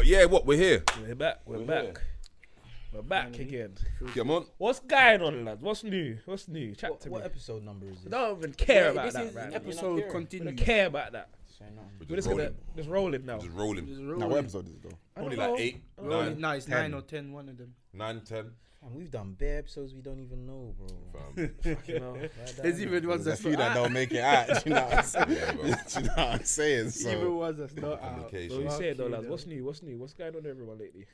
But yeah, we're here. We're back. We're back again. Come on. What's going on, lads? What's new? Chat to me. What episode number is this? I don't even care about this that, is right? episode We continues. don't care about that. We're Just rolling now. Just rolling. Now, what episode is it though? Probably like 8, 9, No, it's 9 or 10, one of them. 9, 10. Man, we've done bare episodes we don't even know, bro. You know? There's even ones There's that's a few that don't make it out. Do you know what I'm saying? Yeah, bro. Do you know what I'm saying? even So, ones that's not On out. location. So you say it though, lads. Fucking What's new? What's going on with everyone lately?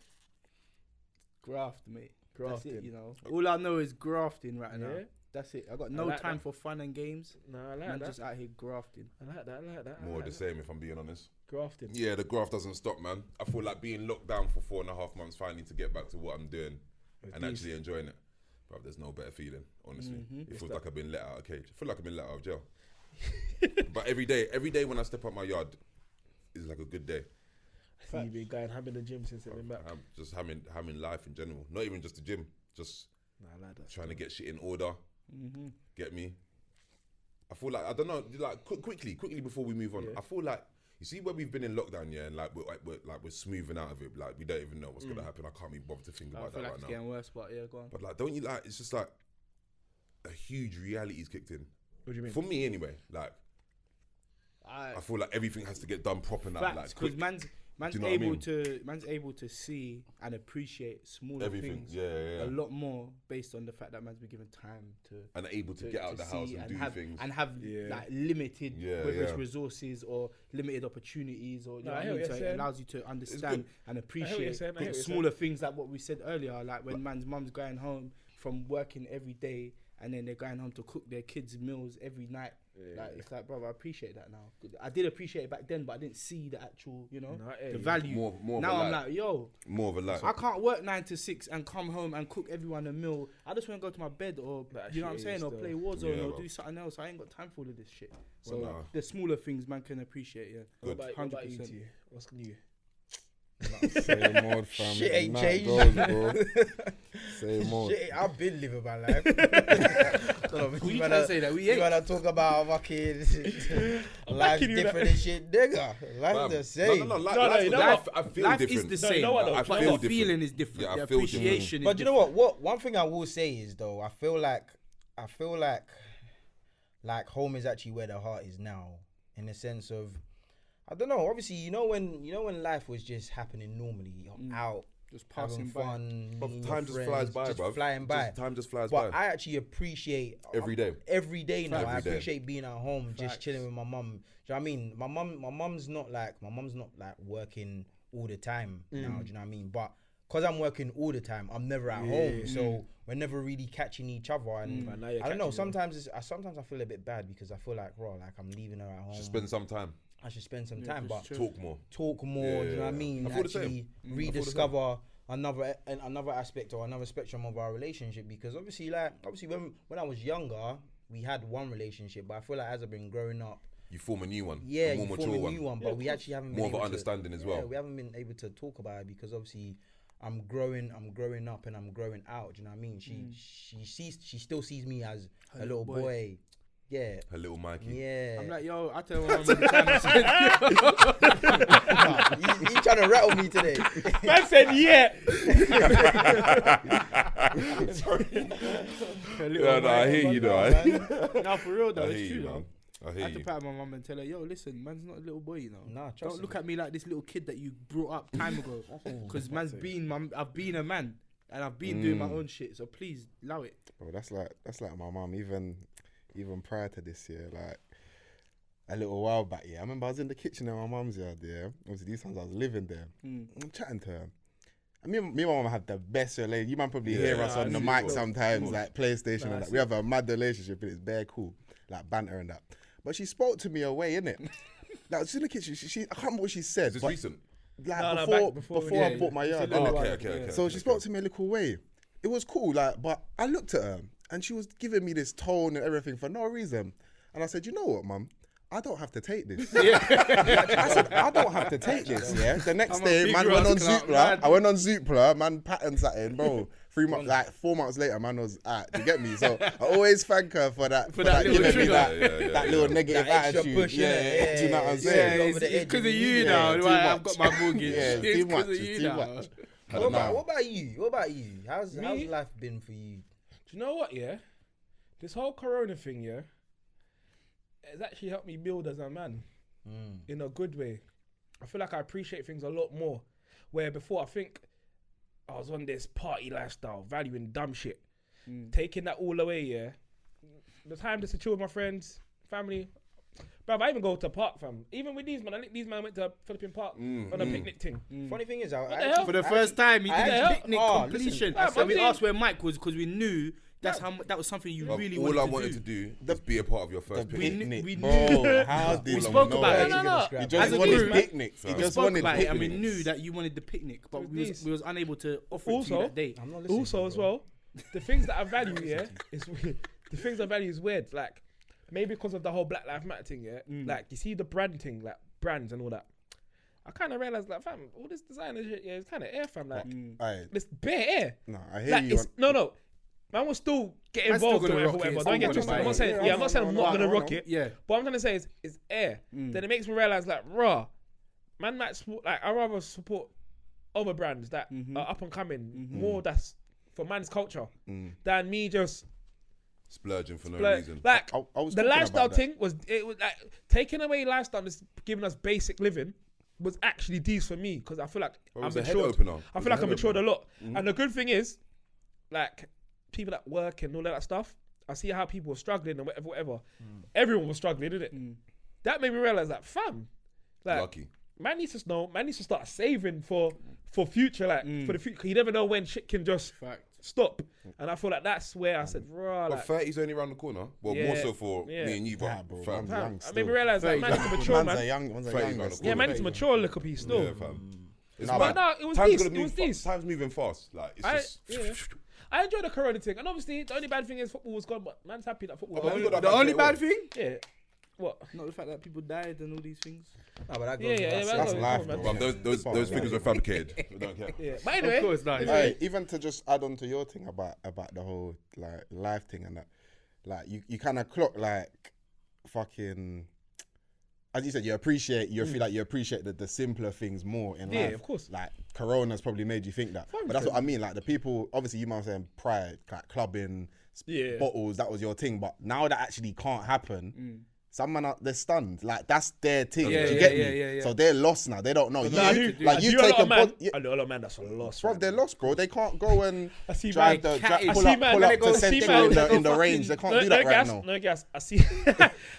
Graft, mate. That's Grafting. it, you know. All I know is grafting right now. Yeah? That's it. I got no like time that. for fun and games. No, I like I'm that. just out here grafting. I like that. More of the same, if I'm being honest. Grafting. Yeah, the graph doesn't stop, man. I feel like being locked down for 4.5 months, finally to get back to what I'm doing and actually enjoying it. Bro, there's no better feeling, honestly. It feels like I've been let out of a cage. I feel like I've been let out of jail. But every day when I step out my yard is like a good day. So you've been going having the gym since you've been back. I'm just having life in general. Not even just the gym. Just I like that. trying to get shit in order. Get me? I feel like, I don't know, like quickly before we move on. Yeah. I feel like, you see where we've been in lockdown, yeah, and like we're smoothing out of it. Like we don't even know what's gonna happen. I can't be bothered to think I about feel that like right it's now. getting worse, but yeah, go on. But like, don't you like? It's just like a huge reality's kicked in. What do you mean? For me, anyway. Like, I feel like everything has to get done proper now. Facts, Like, because quick. man's Do you know what I able mean? to able to see and appreciate smaller Everything, things yeah. a lot more based on the fact that man's been given time to And able to get out of the house see and do have, things. and have like limited whether it's resources or limited opportunities or you know what I mean? So it allows you to understand and appreciate smaller things like what we said earlier, like when man's mum's going home from working every day and then they're going home to cook their kids' meals every night. Like it's like, brother, I appreciate that now. I did appreciate it back then, but I didn't see the actual, you know, the value. More now of a I'm life. like, yo, More of a life. I can't work 9 to 6 and come home and cook everyone a meal. I just want to go to my bed or you know what I'm saying, or play Warzone or do something else. I ain't got time for all of this shit. So the smaller things man can appreciate. Yeah, Good. What about you two? What's new? same old fam. Shit ain't Nah, changed. goes, bro. Same old. Shit, I've been living my life. You better say that we ain't. You better talk about fucking life different and shit, nigga. Life the same. No, life, I feel life different. is the same. I but feel the different. feeling is different. Yeah, I the feel appreciation is But you know different. what? One thing I will say is though, I feel like home is actually where the heart is now, in the sense of, I don't know. Obviously, you know when life was just happening normally, you're out, just passing having fun, But meeting time your just friends, flies by, just bro. flying by. Time just flies But by. I actually appreciate Every day. Every day now, Every I day. appreciate being at home, just Facts. chilling with my mum. Do you know what I mean? My mum's not like working all the time now. Do you know what I mean? But because I'm working all the time, I'm never at home, so we're never really catching each other. And But now you're I don't know. catching Sometimes I feel a bit bad because I feel like, like I'm leaving her at home. Should spend some time. I should spend some time, but Talk more. do you know what I mean? I feel the same. Actually rediscover another aspect or another spectrum of our relationship, because obviously when I was younger, we had one relationship, but I feel like as I've been growing up, You form a new one. yeah, a more you mature form a one. new one, but we actually haven't been More of able an understanding as well. we haven't been able to talk about it because obviously I'm growing up and I'm growing out. Do you know what I mean? She still sees me as a little boy. Yeah. Her little Mikey. Yeah. I'm like, yo, I tell my mum all the time. I said, you trying to rattle me today? Man said yeah. I hear you though. no, for real though, I it's hear true you, though. man. I I hear had to you. pat my mum and tell her, yo, listen, man's not a little boy, you know. Nah, trust Don't look at me like this little kid that you brought up time ago. Because I've been a man and I've been doing my own shit. So please allow it. Bro, that's like my mum. Even prior to this year, like a little while back, I remember I was in the kitchen at my mum's yard. Obviously these times I was living there. I'm chatting to her. And me and my mum had the best relationship. You man probably hear us on the mic sometimes, like PlayStation and that. We have a mad relationship and it's bare cool, like banter and that. But she spoke to me away, innit? Like, she's in the kitchen. She I can't remember what she said. Is this but recent? Like before I bought my yard. Oh, innit? okay. So she spoke to me a little way. It was cool, like, but I looked at her and she was giving me this tone and everything for no reason. And I said, you know what, mum? I don't have to take this. I said, I don't have to take this, yeah? The next day, man went on Zoopla. I went on Zoopla, man patterned something, bro. 4 months later, man was you get me? So I always thank her for that little giving me trigger. that little negative That extra attitude. push, Do you know what I'm saying? Over the edge Because of of you you, now. too Right, I've much. got my mortgage. Yeah, It's too much. 'cause of It's you too now. much. What about you? What about you? How's Me? life been for you? Do you know what? Yeah, this whole Corona thing, yeah, has actually helped me build as a man in a good way. I feel like I appreciate things a lot more. Where before I think I was on this party lifestyle, valuing dumb shit, taking that all away. Yeah, the time just to chill with my friends, family. Bruv, I even go to park, fam. Even with these man, I think these man went to Philippine Park on a picnic thing. Funny thing is, For the first time, he did actually- a picnic Oh, completion. listen, And we I'm asked where Mike was because we knew that was something you Bruv, really all I wanted wanted to to do. do was be a part of your first we picnic. knew- Picnic, we knew- bro. How did We you spoke know? about it. No. You As just a wanted group, picnics. We You just spoke wanted about it and we picnics. knew that you wanted the picnic, but With we these. was unable to offer it to you Also- that day. I'm not listening. Also, as well, the things that I value, yeah, is the things I value is weird. Like maybe because of the whole Black Lives Matter thing, yeah. Like you see the brand thing, like brands and all that. I kind of realized, like, fam, all this designer shit, yeah, it's kind of air, fam. Like, Aye. it's bare air. No, I hear Like, you. it's, no. Man will still get Man's still involved or gonna whatever. rock it, Don't still get gonna twisted. buy I'm not it. saying, I'm not saying I'm not gonna rock it. Yeah. But what I'm trying to say is air. Then it makes me realize, like, raw, man might support, like, I rather support other brands that are up and coming, more that's for man's culture than me just Splurging for no splurge. reason. Like I was the talking lifestyle about that. thing was like taking away lifestyle that's giving us basic living was actually these for me because I feel like It I'm was a head matured. opener. I feel like I'm matured a lot, and the good thing is, like people that work and all that stuff. I see how people were struggling and whatever. Everyone was struggling, didn't it? That made me realize that, fam, like, Lucky. man needs to know. Man needs to start saving for future, like for the future. You never know when shit can just stop. And I feel like that's where I said, rah, But like, 30's only around the corner. Well, Yeah, more so for yeah. me and you, Nah, but bro, fam. man's fam, young I still. made me realize that man needs to mature, Man's a man. young, man's a 30 young. round the Yeah, man needs to mature a little piece still. Yeah, fam. It's Nah, But mad. no, it was Time's this. gonna It move was fa- this. Time's moving fast. Like it's just. I enjoy the Corona thing, and obviously the only bad thing is football was gone, but man's happy that football. Oh, was man, gone. got The only that bad way. thing? Yeah. What? Not the fact that people died and all these things. No, but that goes Yeah, without that's saying. life, man. bro. Bruv, those figures are fabricated. We don't care. Yeah, but anyway, Of course, not. Hey, even to just add on to your thing about the whole like life thing and that, like you kind of clock like fucking, as you said, you feel like you appreciate the simpler things more in life. Yeah, of course. Like Corona's probably made you think that, but that's what I mean. Like the people, obviously, you might be saying prior, like clubbing, Yeah. bottles, that was your thing, but now that actually can't happen. Some man they're stunned. Like that's their thing. Yeah, Do you yeah, get me? yeah. So they're lost now. They don't know. Nah, you I like you know a take lot a of man. pod, yeah, I know a lot of man that's lost. bro, right they're now. lost, bro. They can't go and I see drive man. the cat is- pull I up, see man- pull let up me go to see Central man, in let the go range. They can't do that right gas, now. No gas. I see,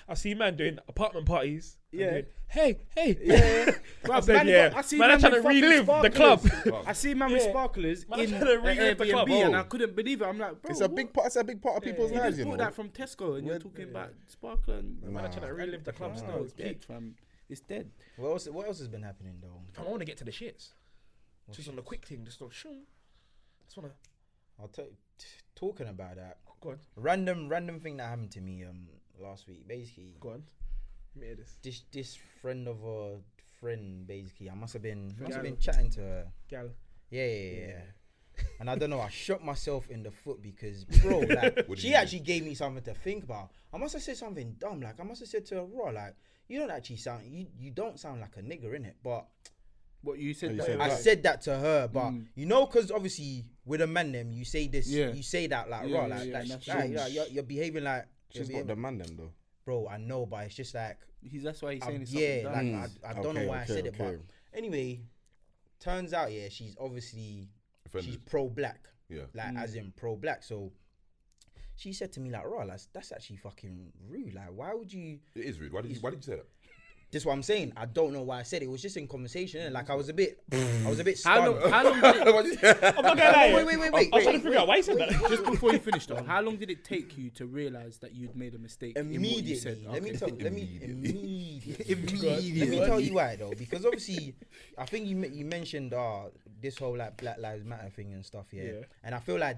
I see man doing apartment parties. and Yeah. doing, hey. Yeah. I said, yeah. I see Man, I'm trying to with fucking relive the club. sparklers. I see man with Yeah. sparklers Man, in I'm trying to relive the Airbnb club. and Oh. I couldn't believe it. I'm like, bro, It's a big part. It's a big part of people's You lives, just you bought know. that from Tesco and you're Yeah. talking about sparkler and Man, I'm trying to relive the club no, still. it's peaked, fam. It's dead. What else has been happening though? I want to get to the shits. Just on the quick thing, just like, shoom. Just want to I'll tell you, talking about that go on, random thing that happened to me last week. Basically, go on. Let me hear this. this friend of a friend. Basically, I must have been Gal. chatting to her. Gal. Yeah. And I don't know, I shot myself in the foot because, bro, like, What did she you do? actually gave me something to think about. I must have said something dumb. Like, I must have said to her, raw, like, you don't actually sound, you don't sound like a nigger, innit? But What you said? You that- said I that. said that to her, but you know, because obviously with a man, them, you say this, Yeah. you say that, like, Yeah, raw, yeah, like, yeah, like, that's like, true. you're behaving like, She's not the man, them though. bro, I know, but it's just like, That's why he's saying it's yeah, something like, dumb. I don't know why I said it, but okay. anyway, turns out, yeah, she's obviously, Offended. she's pro-black. Yeah. Like as in pro-black. So she said to me like, "Raw, that's actually fucking rude. Like, why would you?" It is rude. Why did you say that? This is what I'm saying. I don't know why I said it. It was just in conversation. And like I was a bit How stunned. long? How long? Did it, I'm not gonna lie. Wait. I was trying to figure out why you said that. just before you finish though, how long did it take you to realize that you'd made a mistake? In what you said? Immediately. Let me Immediately. tell you why though, because obviously, I think you mentioned this whole like Black Lives Matter thing and stuff, yeah. And I feel like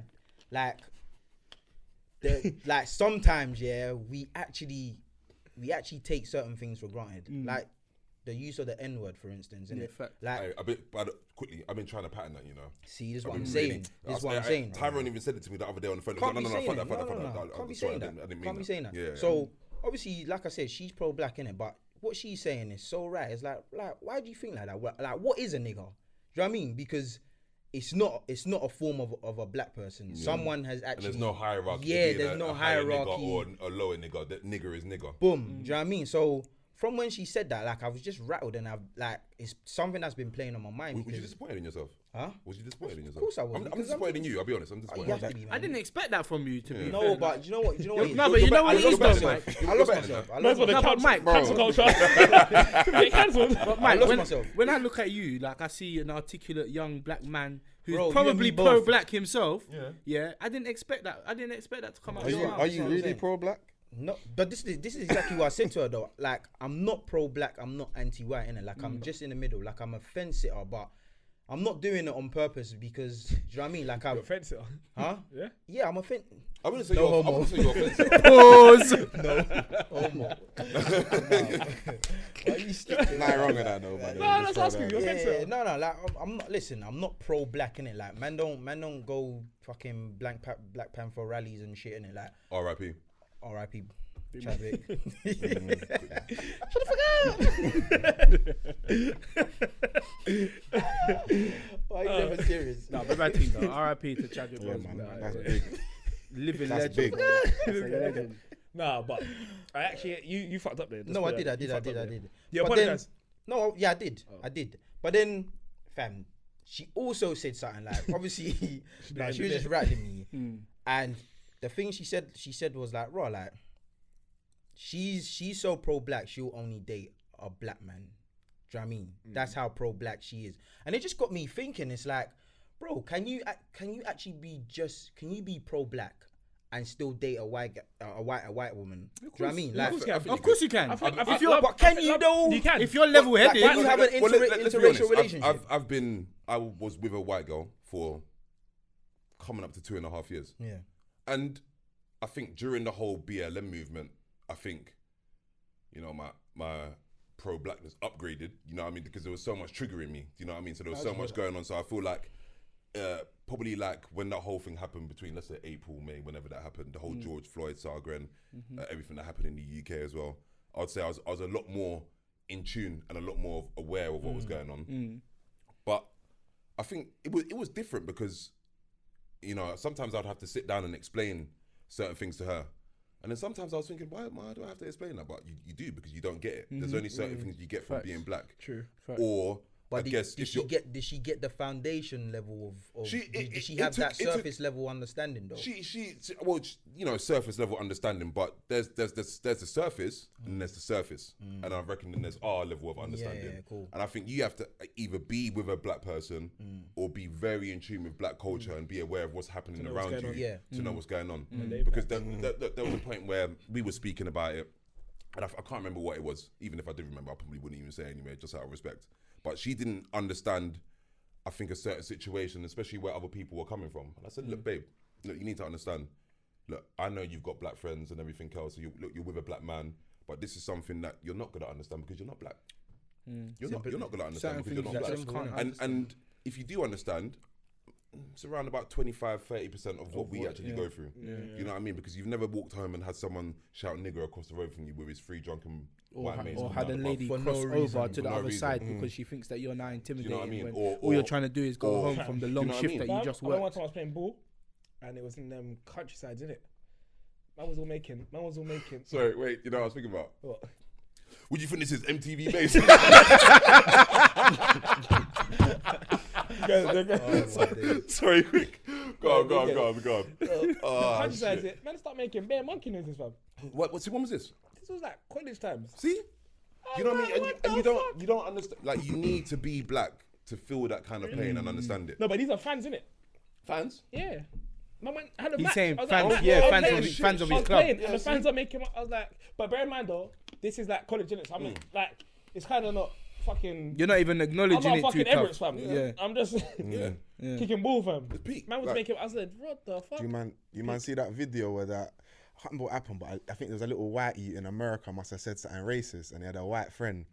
like sometimes, yeah, we actually take certain things for granted, like the use of the N-word, for instance. Yeah, Innit? fact. Like Quickly, I'm trying to pattern that, you know. See, this is what I'm saying. This is what I'm saying. Tyrone even said it to me the other day on the phone. Can't No, be fuck that. Can't be saying that. Can't be saying that. Yeah. So obviously, like I said, she's pro-black, innit? But what she's saying is so right. It's like, why do you think like that? Like, what is a nigger? Do you know what I mean? Because it's not a form of a black person. Yeah. Someone has actually. And there's no hierarchy. Yeah, there's no hierarchy. Or a lower nigger. That nigger is nigger. Boom. Do you know what I mean? So from when she said that, like, I was just rattled, and it's something that's been playing on my mind. Was you disappointed in yourself? Huh? Was you disappointed in yourself? Of course I was. I'm disappointed in you. I'll be honest. I'm disappointed. I didn't expect that from you, to be fair. No, but you know what? No, but you know what it is, though, Mike. I lost myself. Mike, cancel culture. But Mike, when I look at you, like, I see an articulate young black man who's probably pro-black himself. Yeah, I didn't expect that. I didn't expect that to come out. Are you really pro-black? No, but this is exactly what I said to her though. Like, I'm not pro-black, I'm not anti-white, innit? Like, I'm just in the middle. Like, I'm a fence sitter, but I'm not doing it on purpose because, do you know what I mean? Like, I'm a fence sitter. Huh? Yeah. Yeah, I'm a fence. I wouldn't say you're a fence sitter. Pause. No. Homo. Why are you sticking? Nah, wrong with that though, man. No, that's asking you. Yeah, no. Like, I'm not. Listen, I'm not pro-black, innit? Like, man don't go fucking Black Panther rallies and shit, innit? Like, R.I.P. R.I.P. Chadwick. Shut the Why are you never serious? No, but bad team though. R.I.P. to Chadwick. Yeah, man. That's big. Living That's legend. big. Nah, but I actually you fucked up there. No, I did. You apologize? No, yeah, I did. But then, fam, she also said something like, obviously, she was just rattling me, and the thing she said was like, raw, like, she's so pro-black, she'll only date a black man. Do you know what I mean? That's how pro-black she is, and it just got me thinking. It's like, bro, can you actually be pro-black and still date a white woman? Do you know what I mean? Like, of course you can. But can you though? You can. If you're level-headed, can you have an interracial relationship? I was with a white girl for coming up to 2.5 years. Yeah. And I think during the whole BLM movement, I think, you know, my pro-blackness upgraded, you know what I mean? Because there was so much triggering me, you know what I mean? So there was so much going on. So I feel like, probably like when that whole thing happened between, let's say, April, May, whenever that happened, the whole George Floyd saga and everything that happened in the UK as well, I'd say I was a lot more in tune and a lot more aware of what was going on. But I think it was different because, you know, sometimes I'd have to sit down and explain certain things to her. And then sometimes I was thinking, why do I have to explain that? But you do, because you don't get it. There's only certain things you get from being black. True. Or, but did she get the foundation level of did she have that surface level understanding though? Well, you know, surface level understanding, but there's the surface and there's the surface. And I reckon then there's our level of understanding. Yeah, cool. And I think you have to either be with a black person or be very in tune with black culture and be aware of what's happening around you to know what's going on. Because there was a point where we were speaking about it, and I can't remember what it was. Even if I did remember, I probably wouldn't even say it anyway, just out of respect. But she didn't understand, I think, a certain situation, especially where other people were coming from. And I said, look, babe, look, you need to understand. Look, I know you've got black friends and everything else. So you're with a black man, but this is something that you're not going to understand because you're not black. You're not going to understand because you're not black. And if you do understand, it's around about 25-30% of what we actually go through. You know what I mean? Because you've never walked home and had someone shout nigger across the road from you with his three drunken white mates. Or had a lady cross over to the other side because she thinks that you're now intimidating. You know what I mean? When all you're trying to do is go home from the long shift that you just worked. One time I was playing ball and it was in them countrysides, innit? Man was all making. Sorry, wait, you know what I was thinking about? What? Would you think this is MTV based? Sorry, quick. Go on. Countrysides it. Man, start making bare monkey noises, fam. When was this? This was like college times. See? You know what I mean? And you don't understand. Like, you need to be black to feel that kind of pain and understand it. No, but these are fans, innit? Fans? Yeah. Man had a He's match. saying fans, fans of his club. And the fans are making. I was like, but bear in mind though, this is like college, innit? So I'm like, it's kind of not fucking. You're not even acknowledging it too tough. Emirates, fam. Yeah. I'm just kicking ball, fam. Man was like, making. I said, what the fuck? You man see that video where that? I can't remember what happened, but I think there was a little whitey in America must have said something racist, and he had a white friend,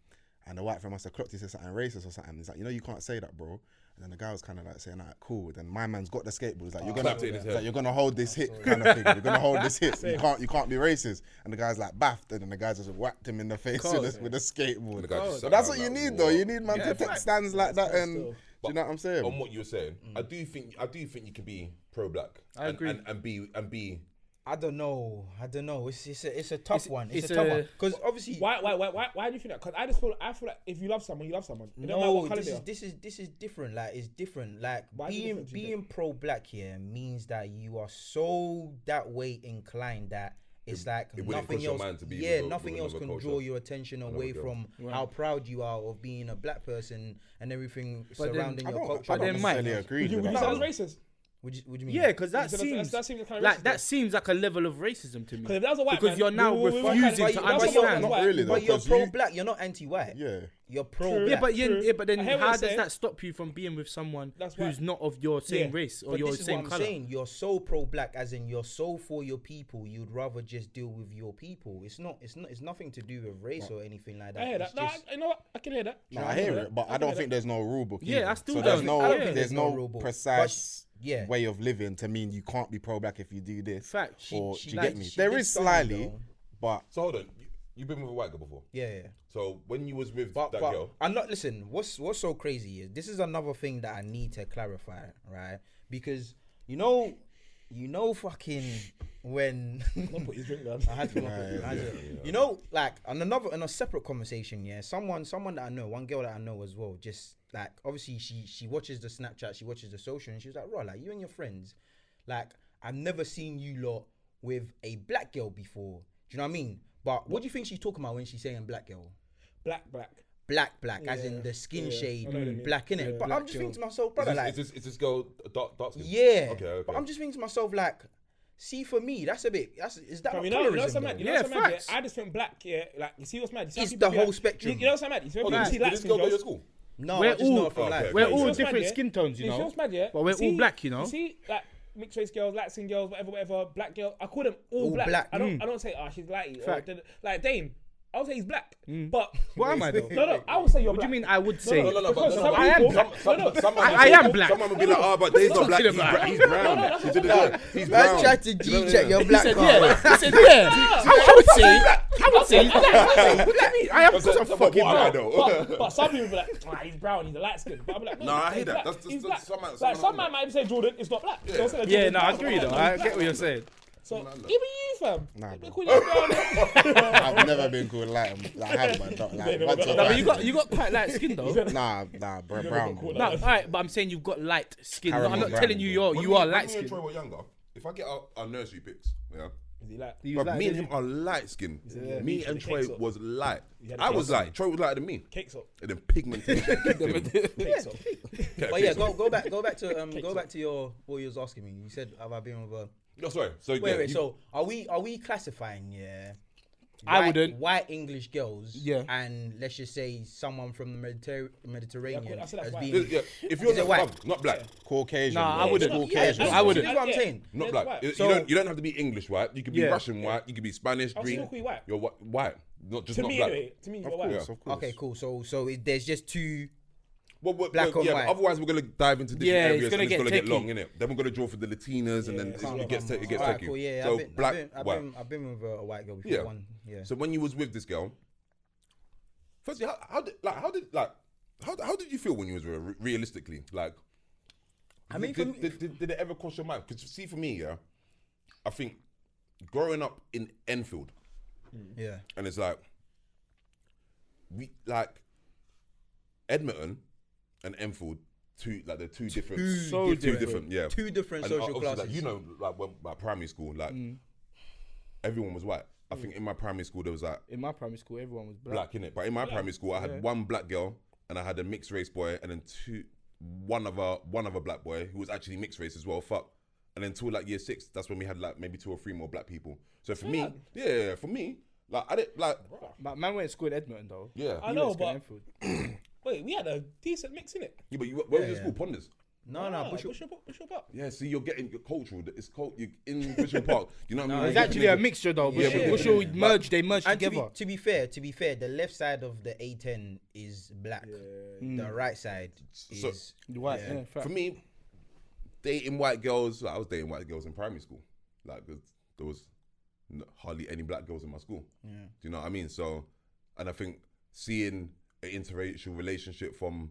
and the white friend must have clocked he said something racist or something. He's like, you know, you can't say that, bro. And then the guy was kind of like saying, "Alright, cool." Then my man's got the skateboard. He's like, you're gonna hold this hit kind of thing. You're gonna hold this hit. You can't be racist. And the guy's like baffed, and then the guy just whacked him in the face with a skateboard. So that's what you need, though. You need man to take stands like that, and do you know what I'm saying? On what you were saying, I do think you can be pro-black. I agree. And be. I don't know. It's a tough one. It's a tough one because obviously. Why do you think that? Because I feel like if you love someone, you love someone. No, this is different. Like it's different. Like being pro-black here means that you are so that way inclined that it's like nothing else. Nothing else can draw your attention away from how proud you are of being a black person and everything surrounding your culture. I don't necessarily agree. Would you say that's racist? What do you mean? Yeah, because that seems like a level of racism to me. Because if that was a white because man, you're now refusing to understand. Not really, though, but you're pro-black. You're not anti-white. Yeah. You're pro-black. But then how does that stop you from being with someone who's not of your same race or your same colour? I'm saying. You're so pro-black, as in you're so for your people. You'd rather just deal with your people. It's nothing to do with race or anything like that. I hear that. No, you know what? I can hear that. No, I hear it, but I don't think there's no rule book. Yeah, I still don't. There's no rule book. precise way of living to mean you can't be pro-black if you do this. Fact. Do you get me? There is slightly, but... So hold on. You've been with a white girl before? Yeah. So when you was with that girl... I'm not... Listen, what's so crazy is... This is another thing that I need to clarify, right? Because, you know fucking when... Don't put your drink down. I had to. You know, like, on a separate conversation, someone that I know, one girl that I know as well, just... Like, obviously, she watches the Snapchat, she watches the social, and she was like, "Bro, like, you and your friends, like, I've never seen you lot with a black girl before." Do you know what I mean? But what do you think she's talking about when she's saying black girl? Black, as in the skin shade, black, innit? Yeah, but I'm just thinking to myself, brother, is this girl dark skin? Yeah. Okay. But I'm just thinking to myself, like, see, for me, is that you not know what's so colorism? mad? Facts. I just think black, like, you see what's mad? It's the whole spectrum. You know what's so mad? Did this girl go to your school? No, we're all It's different mad, skin tones, you know. It's mad, yeah. But we're all black, you know. You see, like mixed race girls, Latin skin girls, whatever, black girl. I call them all black. I don't say she's lighty or like Dame. I would say he's black, but what am I though? No, I would say you're black. What do you mean? I would say. No. I am black. I am black. Someone would be like, but Dave's not black. He's brown. He's brown. Tried to G-check your black card. He said, yeah. I would say he's black. I am because I'm fucking black. But some people be like, he's brown, he's a light skin. But I'm like, no, I hear that. He's black. Some man might say Jordan is not black. Yeah, no, I agree though. I get what you're saying. So even you, fam. Nah, bro. Call you brown. I've never been called light. I have, but not like. No, but you got quite light skin though. Nah, brown. No, alright, but I'm saying you've got light skin. Caramel I'm not brown, telling you you are light When me and skin. Troy were younger, if I get our nursery pics, yeah. Is he light? But me and him are light skinned. Me and Troy was light. I was light. Troy was lighter than me. Cakes up. And then pigmentation. Cakes up. But yeah, go back to what you was asking me. You said, have I been with a... No, sorry. So wait. So are we classifying? Yeah. I wouldn't. White English girls. Yeah. And let's just say someone from the Mediterranean as being. If you're white, not black, Caucasian. Nah, I wouldn't. Caucasian. I wouldn't. That's what I'm saying. not black. So- You don't have to be English white. You could be Russian white. You could be Spanish, I'll green. still call you white. You're white. Not To not me, black. anyway. To me, you're Of white. course. Okay, cool. So there's just two. Black and but white. otherwise, we're gonna dive into different Yeah, it's areas gonna and it's gonna get get long, innit? Then we're gonna draw for the Latinas, and then it gets tricky. Alright, cool. Yeah. So I've white. been with a white girl before. Yeah. One. Yeah. So when you was with this girl, firstly, how did you feel when you was with her, realistically? Like, I mean, did it ever cross your mind? Because see, for me, yeah, I think growing up in Enfield, Yeah. and it's like Edmonton and Enfield, they're two different, two different, yeah, Two different and social obviously, classes. like, you know, like when my primary school, like everyone was white. I think in my primary school there was like In my primary school, everyone was black in it, but in my primary school I had one black girl and I had a mixed race boy, and then one other black boy who was actually mixed race as well. And then till like year 6, that's when we had like maybe 2 or 3 more black people. So for me, for me, like I didn't like. But man went to school in Edmonton though. Yeah, I know, but wait, we had a decent mix in it. Yeah, but where was your school? Ponders. No, Bishop Park. Yeah, see, you're getting your cultural. It's you're in Bishop Park. You know what I mean? It's actually a mixture though. Bushel merged. They merged together. To be fair, the left side of the A10 is black. The right side is white. Yeah, for me, dating white girls. I was dating white girls in primary school. Like there was hardly any black girls in my school. Yeah. Do you know what I mean? So, and I think seeing an interracial relationship from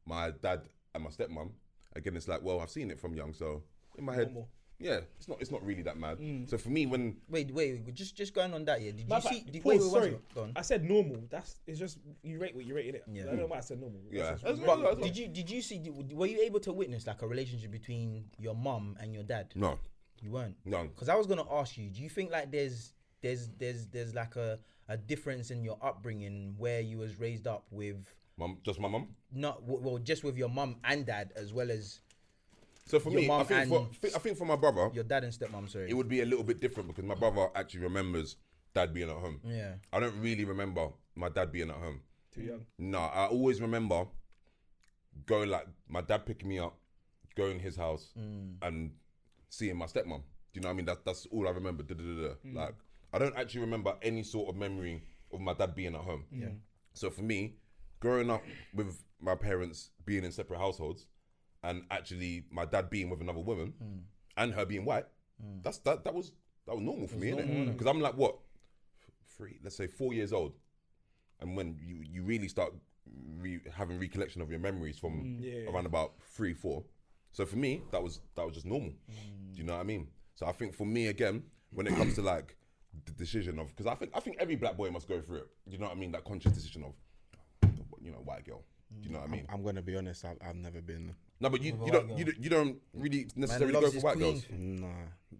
my dad and my stepmom, again, it's like, well, I've seen it from young, so in my head, yeah, it's not really that mad. So for me, when wait, just going on that, yeah, did you see? Sorry, I said normal. It's just you rate what you rate, innit? Yeah. I don't know why I said normal. Yeah. But did you see? Were you able to witness like a relationship between your mum and your dad? No, you weren't. No, because I was gonna ask you. Do you think like there's like a difference in your upbringing where you was raised up with? Just my mum? Not well, just with your mum and dad as well as. So for me, I think for my brother, your dad and stepmom, sorry, it would be a little bit different because my brother actually remembers dad being at home. Yeah, I don't really remember my dad being at home. Too young. No, I always remember going like my dad picking me up, going to his house and seeing my stepmom. Do you know what I mean? That's all I remember. Like I don't actually remember any sort of memory of my dad being at home. Yeah. So for me, growing up with my parents being in separate households and actually my dad being with another woman and her being white, that was normal for me, innit? Because I'm like, what, let's say 4 years old, and when you really start having recollection of your memories from around about 3, 4. So for me, that was just normal. Do you know what I mean? So I think for me, again, when it comes to like the decision of, because I think every black boy must go through it. You know what I mean? That conscious decision of, white girl. Do you know what I mean? I'm gonna be honest. I've never been. No, but you don't really necessarily go for white girls. Nah,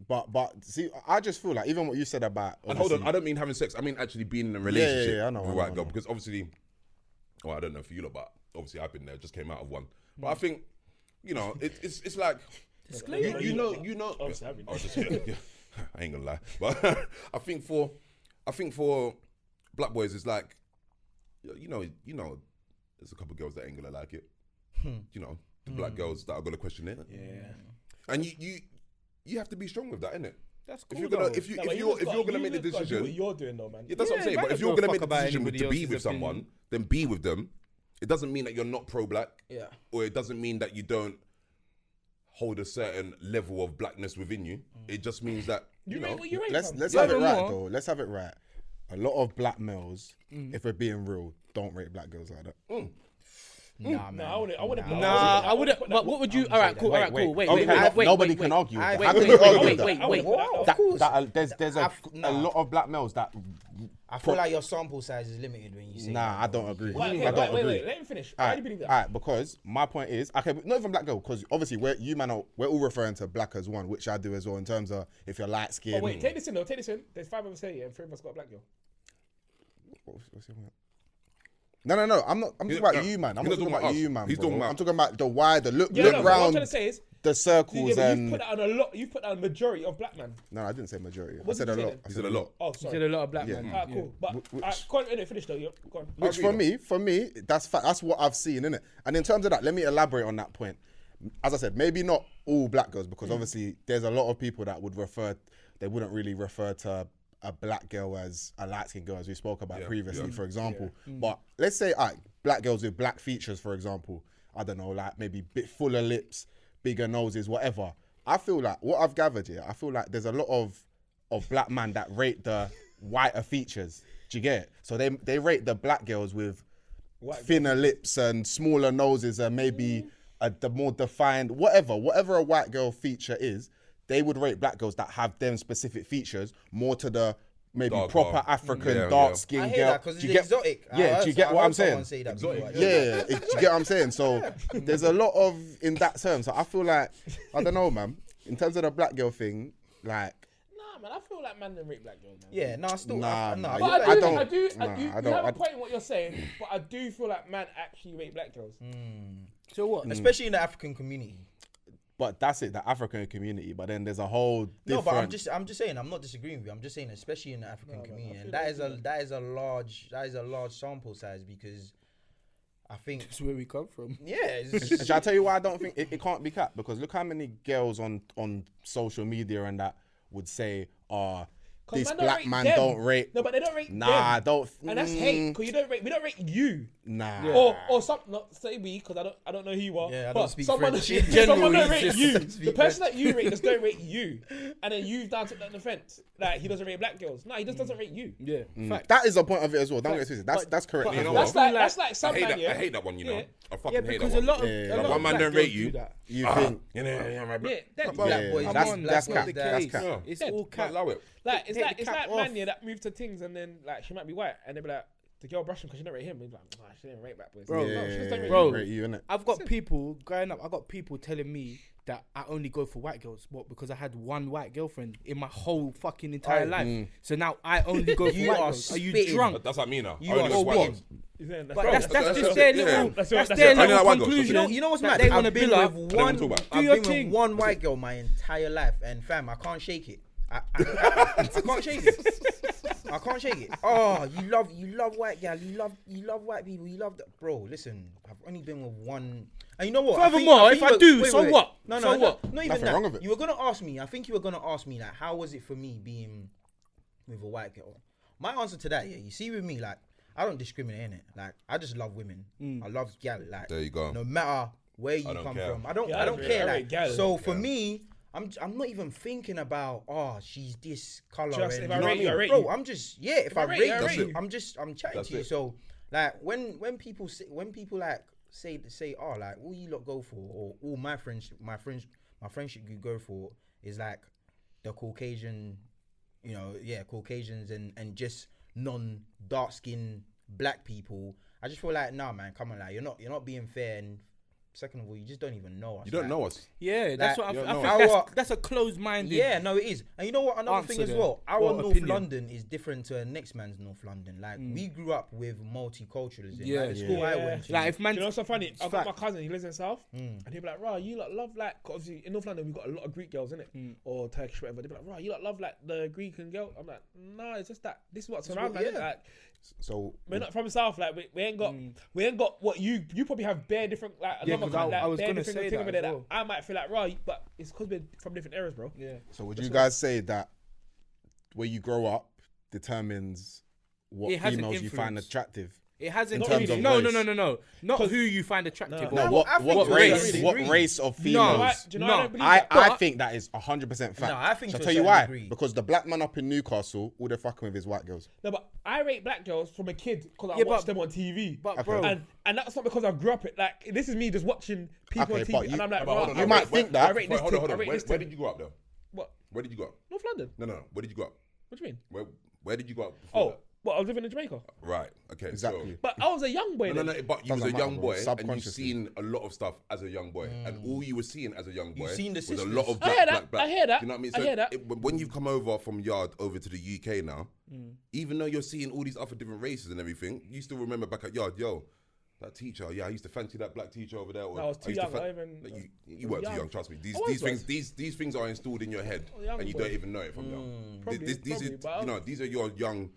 but see, I just feel like even what you said about. And hold on, I don't mean having sex. I mean actually being in a relationship with a white girl, because obviously, well, I don't know for you lot, but obviously I've been there. Just came out of one. But I think, it's like you know. I ain't gonna lie, but I think for black boys, it's like, there's a couple of girls that ain't gonna like it. The black girls that are gonna question it. Yeah. And you have to be strong with that, innit? That's cool. If you're gonna make the decision, do what you're doing though, man. Yeah, that's what I'm saying. But if you're gonna make the decision to be with someone, then be with them. It doesn't mean that you're not pro-black. Yeah. Or it doesn't mean that you don't hold a certain level of blackness within you. It just means that let's have it right though. Let's have it right. A lot of black males, if we're being real, don't rate black girls like that. Nah, man. I wouldn't. I wouldn't. But what would you? All right, cool. Wait. Nobody can argue. Wait. There's a lot of black males that. I feel like your sample size is limited when you say. Nah, I don't agree. Wait, let him finish. I already believe that. Alright, because my point is, okay, not even black girl, because obviously we're all referring to black as one, which I do as well in terms of if you're light skinned. Oh wait, take this in. There's 5 of us here, and 3 of us got a black girl. What's your point? No. I'm not. I'm talking about you, man. I'm not talking about you, man. He's talking about. I'm talking about the wider look round. What I'm trying to say is the circles and. You've put that on a lot. You've put that on a majority of black men. No, I didn't say majority. I said a lot. He said a lot. Oh, sorry. You said a lot of black men. Ah, cool. But go on, finish though. Go on. Which for me, that's what I've seen, innit? And in terms of that, let me elaborate on that point. As I said, maybe not all black girls, because obviously there's a lot of people that they wouldn't really refer to a black girl as a light-skinned girl, as we spoke about previously, for example. But let's say black girls with black features, for example, I don't know, like maybe bit fuller lips, bigger noses, whatever. I feel like what I've gathered here, I feel like there's a lot of black men that rate the whiter features. Do you get it? So they rate the black girls with thinner lips and smaller noses and maybe the more defined, whatever a white girl feature is. They would rate black girls that have them specific features more to the maybe dark proper African dark skin girl. I hear that because it's exotic. Yeah, do you get what I'm saying? Do you get what I'm saying? So there's a lot of in that term. So I feel like I don't know, man. In terms of the black girl thing, like. Nah, man, I feel like man didn't rate black girls, man. Yeah, I do. You have a point in what you're saying, but I do feel like man actually rate black girls. So what? Especially in the African community. But that's it, the African community. But then there's a whole different... No, but I'm just saying, I'm not disagreeing with you. I'm just saying, especially in the African community, and that is a large sample size, because I think that's where we come from. Yeah. Shall I tell you why I don't think it can't be capped? Because look how many girls on social media and that would say, this black man don't rate. No, but they don't rate Nah, them. don't. And that's hate, because we don't rate you. Nah. Yeah. Or some, not say we, because I don't know who you are. Yeah, I but don't speak someone, French. In general, someone don't rate you. don't The speak person French. that you rate just don't rate you. And then you down to the defense. Like, he doesn't rate black girls. No, he just doesn't rate you. Yeah. That is the point of it as well. Don't get twisted. That's correct. But you know That's what? like some man, yeah. I hate that one, you know. Yeah. I fucking hate that because one. a lot of one man black don't rate girls you. do that. You think? Yeah, my Yeah, that's Black boys. That's black cap. boys, That's that- cap. Yeah. It's Yeah. all cap. Allow it. like it's Take like the it's cap like man, off. yeah, that moved to things and then like she might be white and they be like the girl brush him because she don't rate him. He's like, she didn't rate black boys. Bro, no, she just don't rate bro. you. Rate you, innit? I've got people growing up. I got people telling me that I only go for white girls. What? Because I had one white girlfriend in my whole fucking entire life. So now I only go for You white are girls. Are you spitting. drunk? That's like me now. You I only are watch white spitting. ones. He's saying But bro, that's that's- just their yeah. little. That's That's your- their that's your- little I know that one goes. conclusion. You know what's that mad? they I've wanna been build with up. I don't one. talk about. Do I've your been thing. with one white girl my entire life, and fam, I can't shake it. I can't shake it. I can't shake it. Oh, you love white gal. You love white people. You love that, bro. Listen, I've only been with one. And you know what? Furthermore, if I do, so what? No, So what? Not even Nothing that. wrong with it. You were gonna ask me. I think you were gonna ask me like, how was it for me being with a white girl? My answer to that, yeah, you see, with me, like, I don't discriminate in it. Like, I just love women. I love gal. Like, There you go. no matter where you don't come care. from, I don't Yeah, care. I Like, rate gal. so for me, I'm not even thinking about she's this color. Just and if I you know rate what you, I mean? rate bro, you. I'm just if I rate you, I rate you, you. I'm chatting That's to you. it. So like when people like say like all you lot go for, or all my friendship you go for is like the Caucasian, Caucasians and just non-dark skinned black people. I just feel like, nah, man, come on, like you're not being fair. And second of all, you just don't even know us. You don't know us. Yeah, that's Like, what I you think. know, That's a closed-minded. Yeah, no, it is. And you know what? Another Answer thing as there. well. Our Or North opinion. London is different to next man's North London. Like we grew up with multiculturalism. Yeah, like, the school I yeah. went to. Like if man, Do you know what's so funny? I've got my fact. cousin, he lives in South, and he'll be like, "Rah, you lot love like," cause obviously in North London we've got a lot of Greek girls in it, or Turkish, whatever. They'll be like, "Rah, you lot love like the Greek and girl." I'm like, "No, it's just that this is what's around, man. yeah. Like, So we're not from South. Like we ain't got what you probably have bare different like Yeah, another 'cause I like, was bare gonna different say thing that over as there well. that I might feel like Rah, but it's because we're from different eras, bro. Yeah. So would you guys say that where you grow up determines what It has an females you find influence. attractive? It hasn't. In terms of No. race. Not who you find attractive. No. or What, I think what you're race? right. What Agree. race of Do you know females? I don't believe I that. think that is 100% fact. No, I think Shall to I a tell you certain why? degree. Because the black man up in Newcastle, all they're fucking with is white girls. No, but I rate black girls from a kid because I Yeah, watched but- them on TV. But Okay. bro, and that's not because I grew up it. Like this is me just watching people Okay, on TV, but you- and I'm like, But hold "Rah, on, I You might rate- think I that. rate this Hold thing. on. I rate Where this did thing. you grow up though? What? Where did you grow up? North London. No. Where did you grow up? What do you mean? Where did you grow up? Before Oh, well, I was living in Jamaica, that? Right. Okay. Exactly. but I was a young boy. No, then. but you was Doesn't a young matter, bro. boy and you Subconsciously. seen a lot of stuff as a young boy, and all you were seeing as a young boy seen the was a sisters. lot of I black, hear that. black. I hear that. You know what I mean? I hear that. When you've come over from Yard over to the UK now, even though you're seeing all these other different races and everything, you still remember back at Yard, yo, that teacher, yeah, I used to fancy that black teacher over there. Or I was too used to young, I even- Like, you I was weren't too young. young, trust me. I These was. these things are installed in your head, a young and you boy. don't even know it from young. Probably, These probably, are, but you know, these are your young.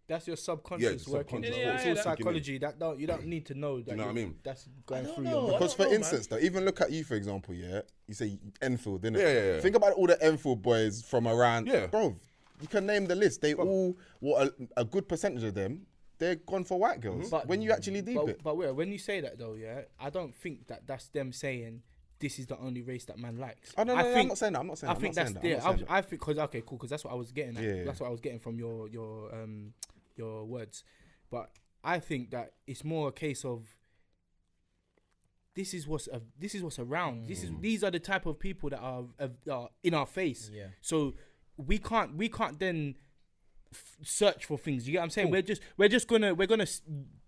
that's your Yeah, subconscious it's working. subconscious. Yeah, It's yeah, all yeah. psychology. That you don't need to know. That you know what I mean? That's going don't through know. your. I Because don't for know, instance, though, even look at you, for example, yeah? You say Enfield, innit? Yeah. Think about all the Enfield boys from around. Yeah. Bro, you can name the list. They all, a good percentage of them, they're gone for white girls. But- When you actually deep it. But when you say that though, yeah, I don't think that that's them saying this is the only race that man likes. Oh, no, I I'm not saying that. I'm not saying I that. think I'm that's not there. saying that. I think because okay, cool, because that's what I was getting at. Yeah. That's what I was getting from your words. But I think that it's more a case of this is what's around. These are the type of people that are in our face. Yeah. So we can't then search for things. You get what I'm saying? We're gonna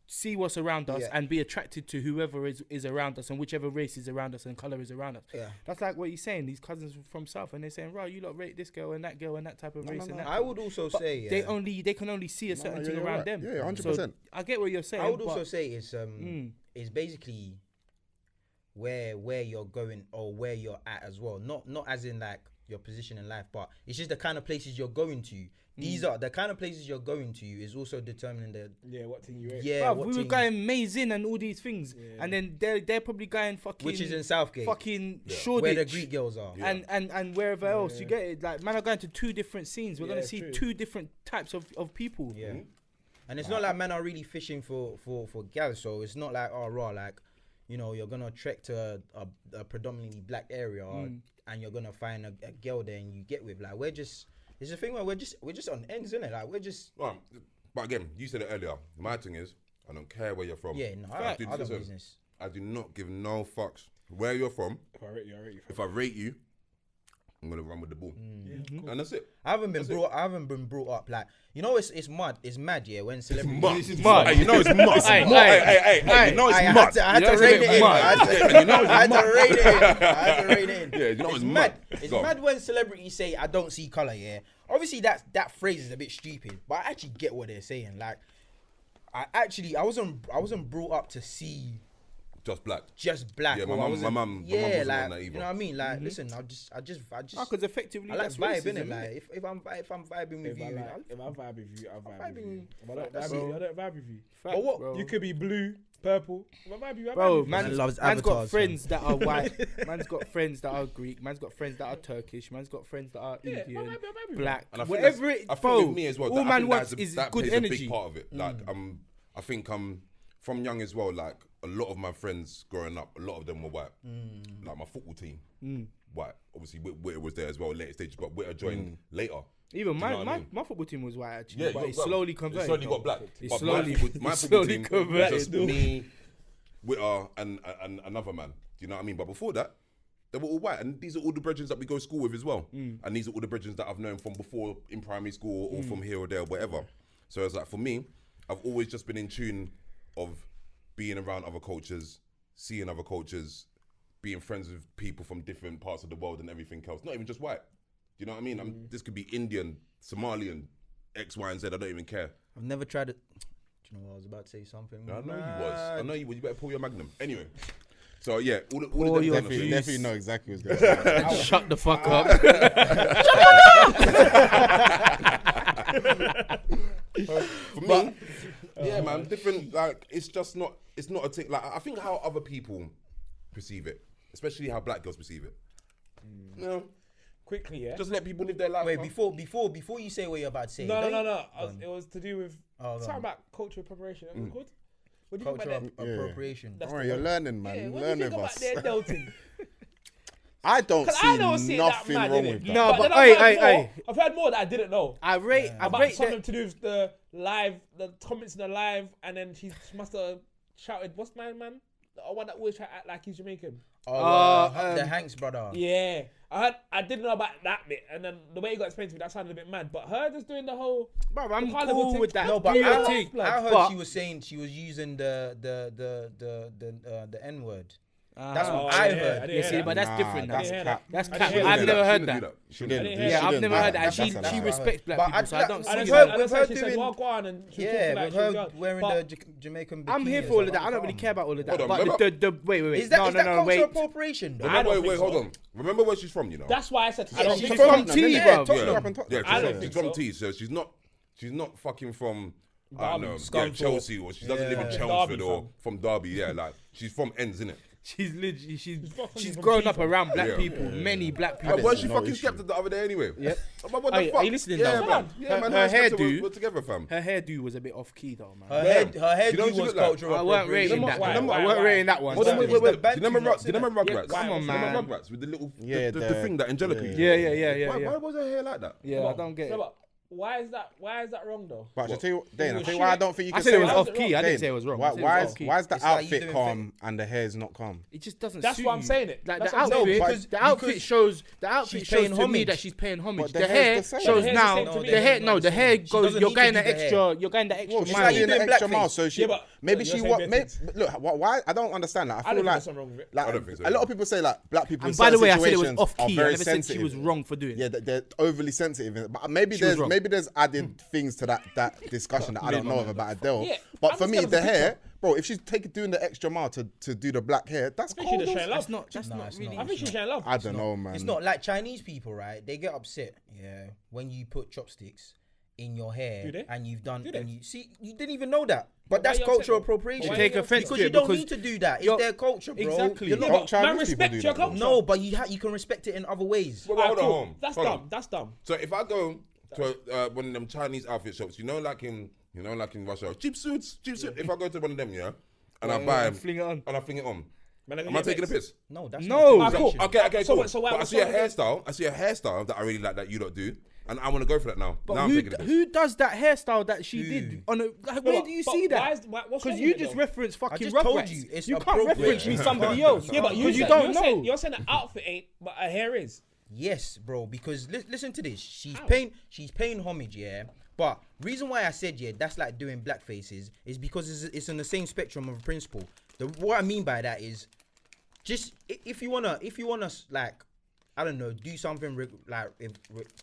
see what's around us Yeah. and be attracted to whoever is around us and whichever race is around us and color is around us. Yeah. That's like what you're saying. These cousins from South and they're saying, "Right, you lot rate this girl and that type of race and that." I would also But say they can only see a certain thing you're around right. them. Yeah, 100%. So I get what you're saying. I would also but- say it's basically where you're going or where you're at as well. Not as in like your position in life, but it's just the kind of places you're going to. These are the kind of places you're going to is also determining what thing you ate. Yeah, we were going Mazin and all these things, and then they're probably going fucking, which is in Southgate, fucking Shoreditch, where the Greek girls are, and wherever else you get it. Like, man are going to 2 different scenes. We're gonna see 2 different types of people. Yeah, and it's not like men are really fishing for gals. So it's not like like, you know, you're gonna trek to a predominantly black area and you're gonna find a girl there and you get with. Like, it's a thing where we're just on ends, isn't it? Like, we're just. Right. But again, you said it earlier. My thing is, I don't care where you're from. Yeah, no, I don't business. I do not give no fucks where you're from. If I rate you, I rate you. If I rate you, I'm gonna run with the ball, and that's it. I haven't been brought up like, you know, it's mad. It's mad, yeah. When celebrities, it's mad. Hey, you know it's mad. Hey, you know it's mad. I had to rate it in. I had to rate it in. Yeah, you know it's mad. It's mad when celebrities say, "I don't see color." Yeah, obviously that phrase is a bit stupid, but I actually get what they're saying. Like, I wasn't brought up to see. Just black. Yeah, my mum wasn't on that either. You know what I mean? Like, listen, I just. Because effectively, I like vibe, innit? Like, if I'm vibing with you, if I'm vibing with you, I'm vibing with you. I don't vibe with you. But what? Bro. You could be blue, purple. If I vibe you, bro, man loves man's avatars, got friends that are white. Man's got friends that are Greek. Man's got friends that are Turkish. Man's got friends that are Indian, black. And whatever it, bro. With me as well. All man wants is good energy. That's a big part of it. Like, I think from young as well. Like, a lot of my friends growing up, a lot of them were white. Like, my football team, white. Obviously, Witter was there as well, later stages, but Witter joined later. Even my football team was white, actually, but it slowly converted. It slowly got black. It my football team was just me, Witter, and another man. Do you know what I mean? But before that, they were all white, and these are all the brethren that we go to school with as well. And these are all the brethren that I've known from before in primary school or from here or there, or whatever. So it's like, for me, I've always just been in tune of being around other cultures, seeing other cultures, being friends with people from different parts of the world and everything else. Not even just white. Do you know what I mean? This could be Indian, Somalian, X, Y, and Z. I don't even care. I've never tried it. Do you know what? I was about to say something. I know you was. You better pull your Magnum. Anyway. So yeah, all the definitely know exactly what's going on. Shut the fuck up. For me, yeah, man, different. Like, it's not a thing. Like, I think how other people perceive it, especially how black girls perceive it. You know, quickly, yeah. Just let people live their life. Wait, before you say what you're about to say. No. It was to do with something about cultural appropriation. What called? What do you think about that? Appropriation. Oh, you're learning, man. Yeah, Learn with us. I don't see nothing wrong with that. No, but hey. I've heard more that I didn't know. I rate something to do with the comments in the live, and then she must have shouted, "What's my man? The one that always try to act like he's Jamaican." The Hanks brother. Yeah, I didn't know about that bit, and then the way he got explained to me, that sounded a bit mad. But her just doing the whole. Bro, I'm cool with that. No, but I heard she was saying she was using the N word. That's what I heard. Yeah, see, but that's different. That's cap. I've never heard that. Yeah, I've never heard that. She respects black people, so I don't see that. We've heard doing Wagwan, we've heard wearing the Jamaican bikini. I'm here for all of that. I don't really care about all of that. But wait. Is that cultural appropriation? Wait, hold on. Remember where she's from, you know? That's why I said she's from T, bro. Yeah, she's from T, so she's not fucking from. I don't know, Chelsea, or she doesn't live in Chelmsford or from Derby. Yeah, like, she's from ends, innit? She's literally she's grown up around black people, many black people. Why she fucking kept it the other day anyway? Yep. What the fuck? Are you listening? Man. Her hairdo, we're together, fam. Her hairdo was a bit off key though, man. Her hairdo was cultural. I weren't rating that. I weren't rating that one. Wait. Do you remember Rugrats? Come on, man. Rugrats with the little the thing that Angelica used. Yeah. Why was her hair like that? Yeah, I don't get it. Why is that wrong though? But I'll tell you why I don't think you can say it was off key. I didn't say it was wrong. Why is the outfit calm and the hair is not calm? It just doesn't. That's why I'm saying it. Like the outfit shows to me that she's paying homage. The hair shows now. The hair goes. You're getting the extra. You're getting the extra. She's like doing the extra mile. So maybe she look. Why I don't understand that. I feel like a lot of people say like black people. And by the way, I said it was off key. I never said she was wrong for doing it. Yeah, they're overly sensitive. But maybe there's added things to that discussion that I don't know about Adele. But for me, the hair, bro, if she's doing the extra mile to do the black hair, that's cold. That's not really. I think she's showing love. I don't know, man. It's not like Chinese people, right? They get upset, when you put chopsticks in your hair and you've done, and you didn't even know that. But that's cultural appropriation. You take offense because you don't need to do that. It's their culture, bro. Exactly. Man, respect your culture. No, but you can respect it in other ways. Hold on. That's dumb. So if I go to one of them Chinese outfit shops, like in Russia, cheap suits. If I go to one of them, and I buy them, fling it on, and I fling it on. Am I taking a piss? No, that's not. Cool. Okay, cool. So I see a hairstyle that I really like that you don't do. And I want to go for that now. But now I'm taking it. Who does that hairstyle that she did? Where do you see that? Because you just referenced fucking Rugrats. You can't reference me somebody else. Yeah, but you don't know. You're saying the outfit ain't, but her hair is. Yes, bro. Because listen to this. She's paying homage, But reason why I said that's like doing blackface is because it's on the same spectrum of principle. What I mean by that is, just if you wanna like, I don't know, do something like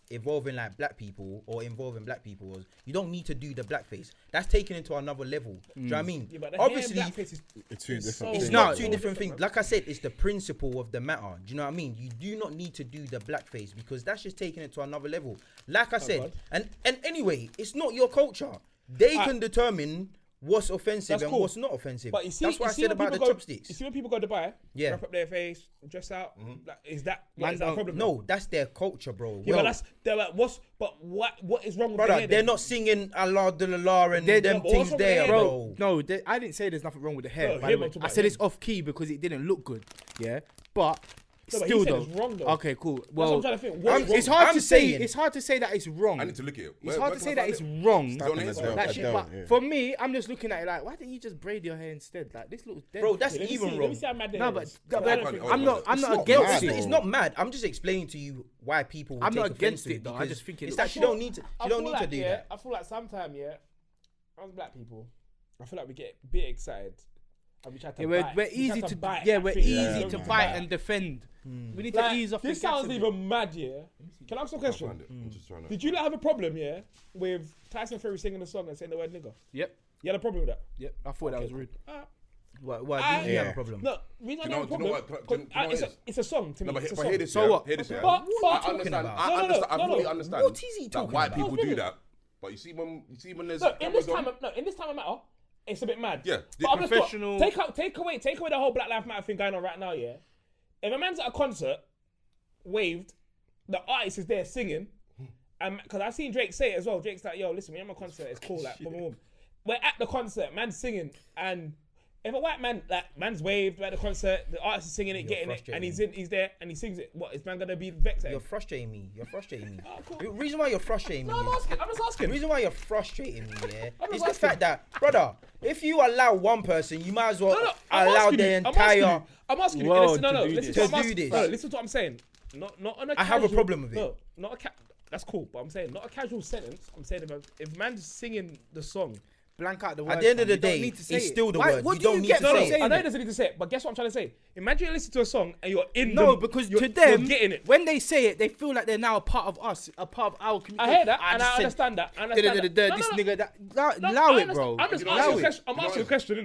involving like black people or involving black people, you don't need to do the blackface. That's taken into another level. Do you know what I mean? Yeah, but obviously, it's two different things. It's not two different things. Like I said, it's the principle of the matter. Do you know what I mean? You do not need to do the blackface because that's just taking it to another level. Like I said, and anyway, it's not your culture. They can determine what's offensive and what's not offensive. But you see, that's what I said about the chopsticks. You see when people go to Dubai, wrap up their face, dress out, like, is that a problem? No, that's their culture, bro. Yeah, but they're like, what is wrong with brother? They're not singing Allah Dullah and them things there, bro. No, I didn't say there's nothing wrong with the hair. By the way. I said it's off key because it didn't look good. Yeah, but. Still though. It's wrong though. Okay, cool. Well, that's what I'm trying to think. It's hard to say. It's hard to say that it's wrong. I need to look at it. It's hard to say that it's wrong. But for me, I'm just looking at it like, why didn't you just braid your hair instead? Like this looks dead. Bro, that's even wrong. No, but I'm not against it. It's not mad. I'm just explaining to you why people. I'm not against it though. I just think it's that you don't need to. You don't need to do that. I feel like sometimes, as black people, I feel like we get a bit excited. We're easy to bite and defend. We need to ease off. This sounds even mad, Can I ask a question? Did you have a problem, with Tyson Fury singing the song and saying the word nigger? Yep. You had a problem with that? Yep. I thought that was rude. Why did you have a problem? No, reason I have a problem. It's a song to me. No, but hear this. So what? Hear this. I understand. What is he talking that white people do that, but you see when there's in this time of matter. It's a bit mad. Yeah, but professional. Take away the whole Black Lives Matter thing going on right now. If a man's at a concert, waved, the artist is there singing, and because I've seen Drake say it as well. Drake's like, "Yo, listen, when I'm at a concert, it's cool." Like, boom, boom. We're at the concert, man's singing, and if a white man, man's waved at the concert, the artist is singing it, getting it, and he's there and he sings it. What is man gonna be vexed? You're frustrating me. Oh, cool. The reason why you're frustrating me. I'm just asking. The reason why you're frustrating me, is the fact that, brother, if you allow one person, you might as well allow the entire. I'm asking you. World Listen to this. Listen to what I'm saying. Not on a. I have a problem with it. No, not a. That's cool, but I'm saying not a casual sentence. I'm saying if man's singing the song. Blank out the words. At the end of the day, it's still the word. You don't need to say it. I know he doesn't need to say it, but guess what I'm trying to say? Imagine you listen to a song and you're in because to them, you're getting it. When they say it, they feel like they're now a part of us, a part of our community. I hear that, and I understand that. This nigga, allow it, bro. I'm just asking a question. I'm asking a question,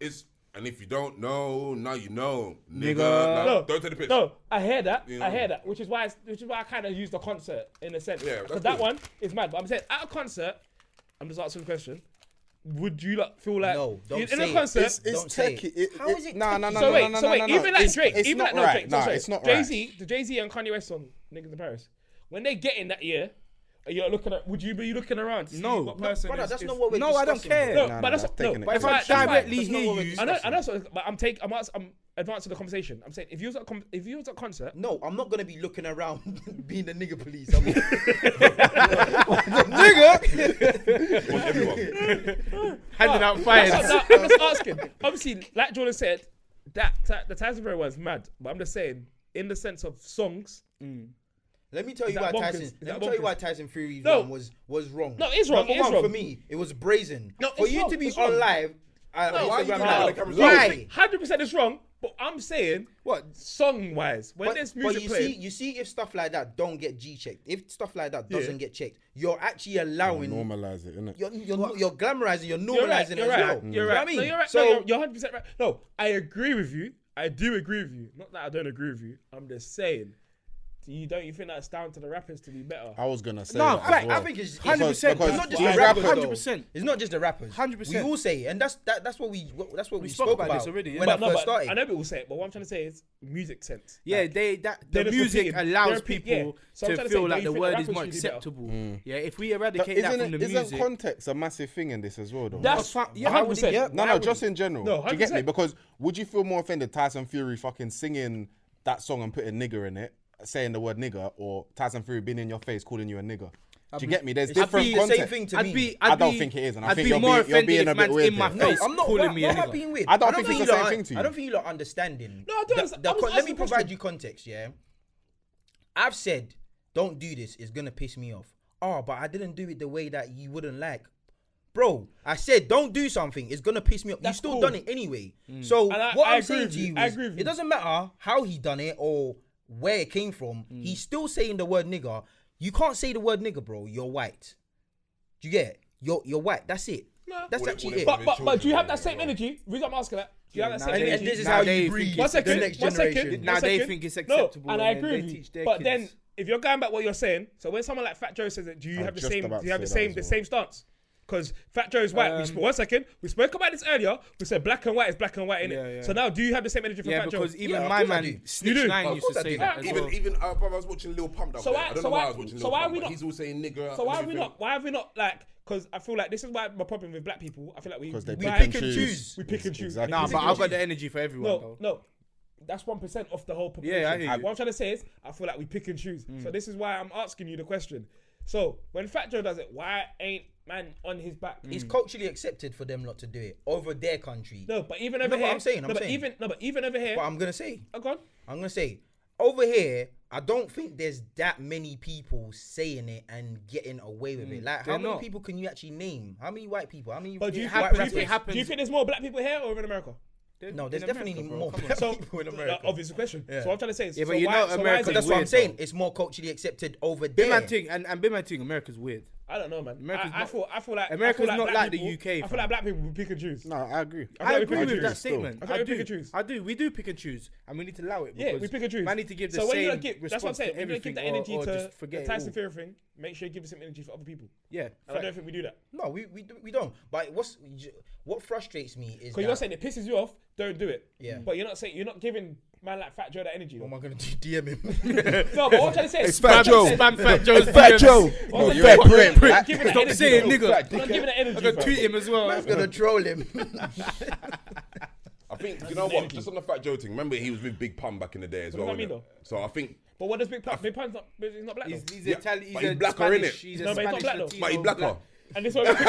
innit? And if you don't know, now you know, nigga. Don't take the piss. No, I hear that. I hear that, which is why I kind of use the concert in a sense. Yeah, because that one is mad. But I'm saying at a concert, I'm just asking a question. Would you feel like no? Don't in say a concert? It's techie. How is it? No. So wait. Even like Drake, it's not right. No, it's not right. The Jay-Z and Kanye West song, "Niggas in Paris," when they get in that year, you're looking at. Would you be looking around? To see what person? Brother, that's not what we're discussing. I don't care. But if I directly hear you, I know. But I'm advancing the conversation. I'm saying if you was at a concert, no, I'm not gonna be looking around being the nigga police. On everyone. handing out fires. I'm just asking. Obviously, like Jordan said, that the Tyson Fury was mad. But I'm just saying, in the sense of songs. Let me tell you why Tyson Fury's one was wrong. No, it's wrong. Number one for me, it was brazen. No, for you to be on live. Why? 100% it's wrong. But I'm saying, what song wise, when there's music playing, you see, if stuff like that don't get G-checked, if stuff like that doesn't get checked, you're actually allowing normalize it, innit? You're glamorizing, you're normalizing it as well. You're right. I mean, you're right. So you're 100% right. No, I agree with you. I do agree with you. Not that I don't agree with you. I'm just saying. Don't you think that's down to the rappers to be better? I was gonna say no. I think it's 100%. It's not just the rappers. 100%. It's not just the rappers. 100%. We all say it, and that's what we spoke about this already. When I first started, I know people say it, but what I'm trying to say is music sense. Yeah, the music allows people to feel like the word is more acceptable. Yeah, if we eradicate that from the music, isn't context a massive thing in this as well? Though that's 100%. No, just in general. No, 100%. Do you get me? Because would you feel more offended Tyson Fury fucking singing that song and putting nigger in it, saying the word nigger, or Tyson Fury being in your face calling you a nigger? Do you get me? There's different context. The same thing to me. I don't think it is, and I think you're being a bit weird. In my face, I'm not calling me a nigger. Being weird. I don't think it's the same thing to you. I don't think you're not understanding. No, I don't. Let me provide you context. Yeah, I've said don't do this. It's gonna piss me off. Oh, but I didn't do it the way that you wouldn't like. Bro, I said don't do something. It's gonna piss me off. You still done it anyway. So what I'm saying to you is, it doesn't matter how he done it or where it came from. He's still saying the word nigger. You can't say the word nigger, bro. You're white. Do you get it? You're white. That's it. No. That's actually it. But do you have that same energy? The reason I'm asking that. Do you have that same energy? And this is how you breed the next generation. Now they think it's acceptable. No, and I agree with you. But then, if you're going back what you're saying, so when someone like Fat Joe says it, do you have the same? Do you have the same stance? Because Fat Joe is white. We spoke about this earlier. We said black and white is black and white, innit? Yeah. So now, do you have the same energy for Fat Joe? Because even my man, Snitch 9 used to say that. Even I was watching Lil Pump that day. I don't know why I was watching Lil Pump, but he's all saying nigger. So why have we not like? Because I feel like this is why my problem with black people. I feel like we pick and choose. We pick and choose. Exactly. Nah, but I've got the energy for everyone. No. That's 1% of the whole population. Yeah, I hear you. What I'm trying to say is, I feel like we pick and choose. So this is why I'm asking you the question. So when Fat Joe does it, why ain't man on his back? It's culturally accepted for them not to do it over their country. No, but even over here. I'm saying. Even over here. But I'm gonna say. Oh, go on. I'm gonna say over here. I don't think there's that many people saying it and getting away with it. Like, how many people can you actually name? How many white people? How many? But do you think there's more black people here or in America? No, there's definitely more black people in America. Obvious question. Yeah. So what I'm trying to say is, but you know, America. That's what I'm saying. It's more culturally accepted over there. Bimman thing, America's weird. I don't know, man. I feel like America's not like the UK. I feel like black people pick and choose. No, I agree. I agree with that statement. I pick and choose. I do. We do pick and choose, and we need to allow it. Yeah, we pick and choose. Man need to give the same response. That's what I'm saying. When you give that energy to the Tyson Fury thing, make sure you give the same energy for other people. Yeah, and I don't think we do that. No, we don't. But what frustrates me is because you're saying it pisses you off, don't do it. Yeah. But you're not giving man like Fat Joe that energy. What am I gonna do? DM him? No, but what I'm trying to say is Fat Joe. Spam Fat Joe. Fat Joe. Stop saying nigga. I'm not giving that energy. I'm gonna tweet him as well. I'm gonna troll him. I think, you know what, just on the Fat Joe thing, remember he was with Big Pun back in the day as well. What does that mean though? So I think... But what does Big Pun... Big Pun's not black though. He's Italian. But he's blacker, innit? He's a Spanish Latino. But he's blacker. And this one we're He's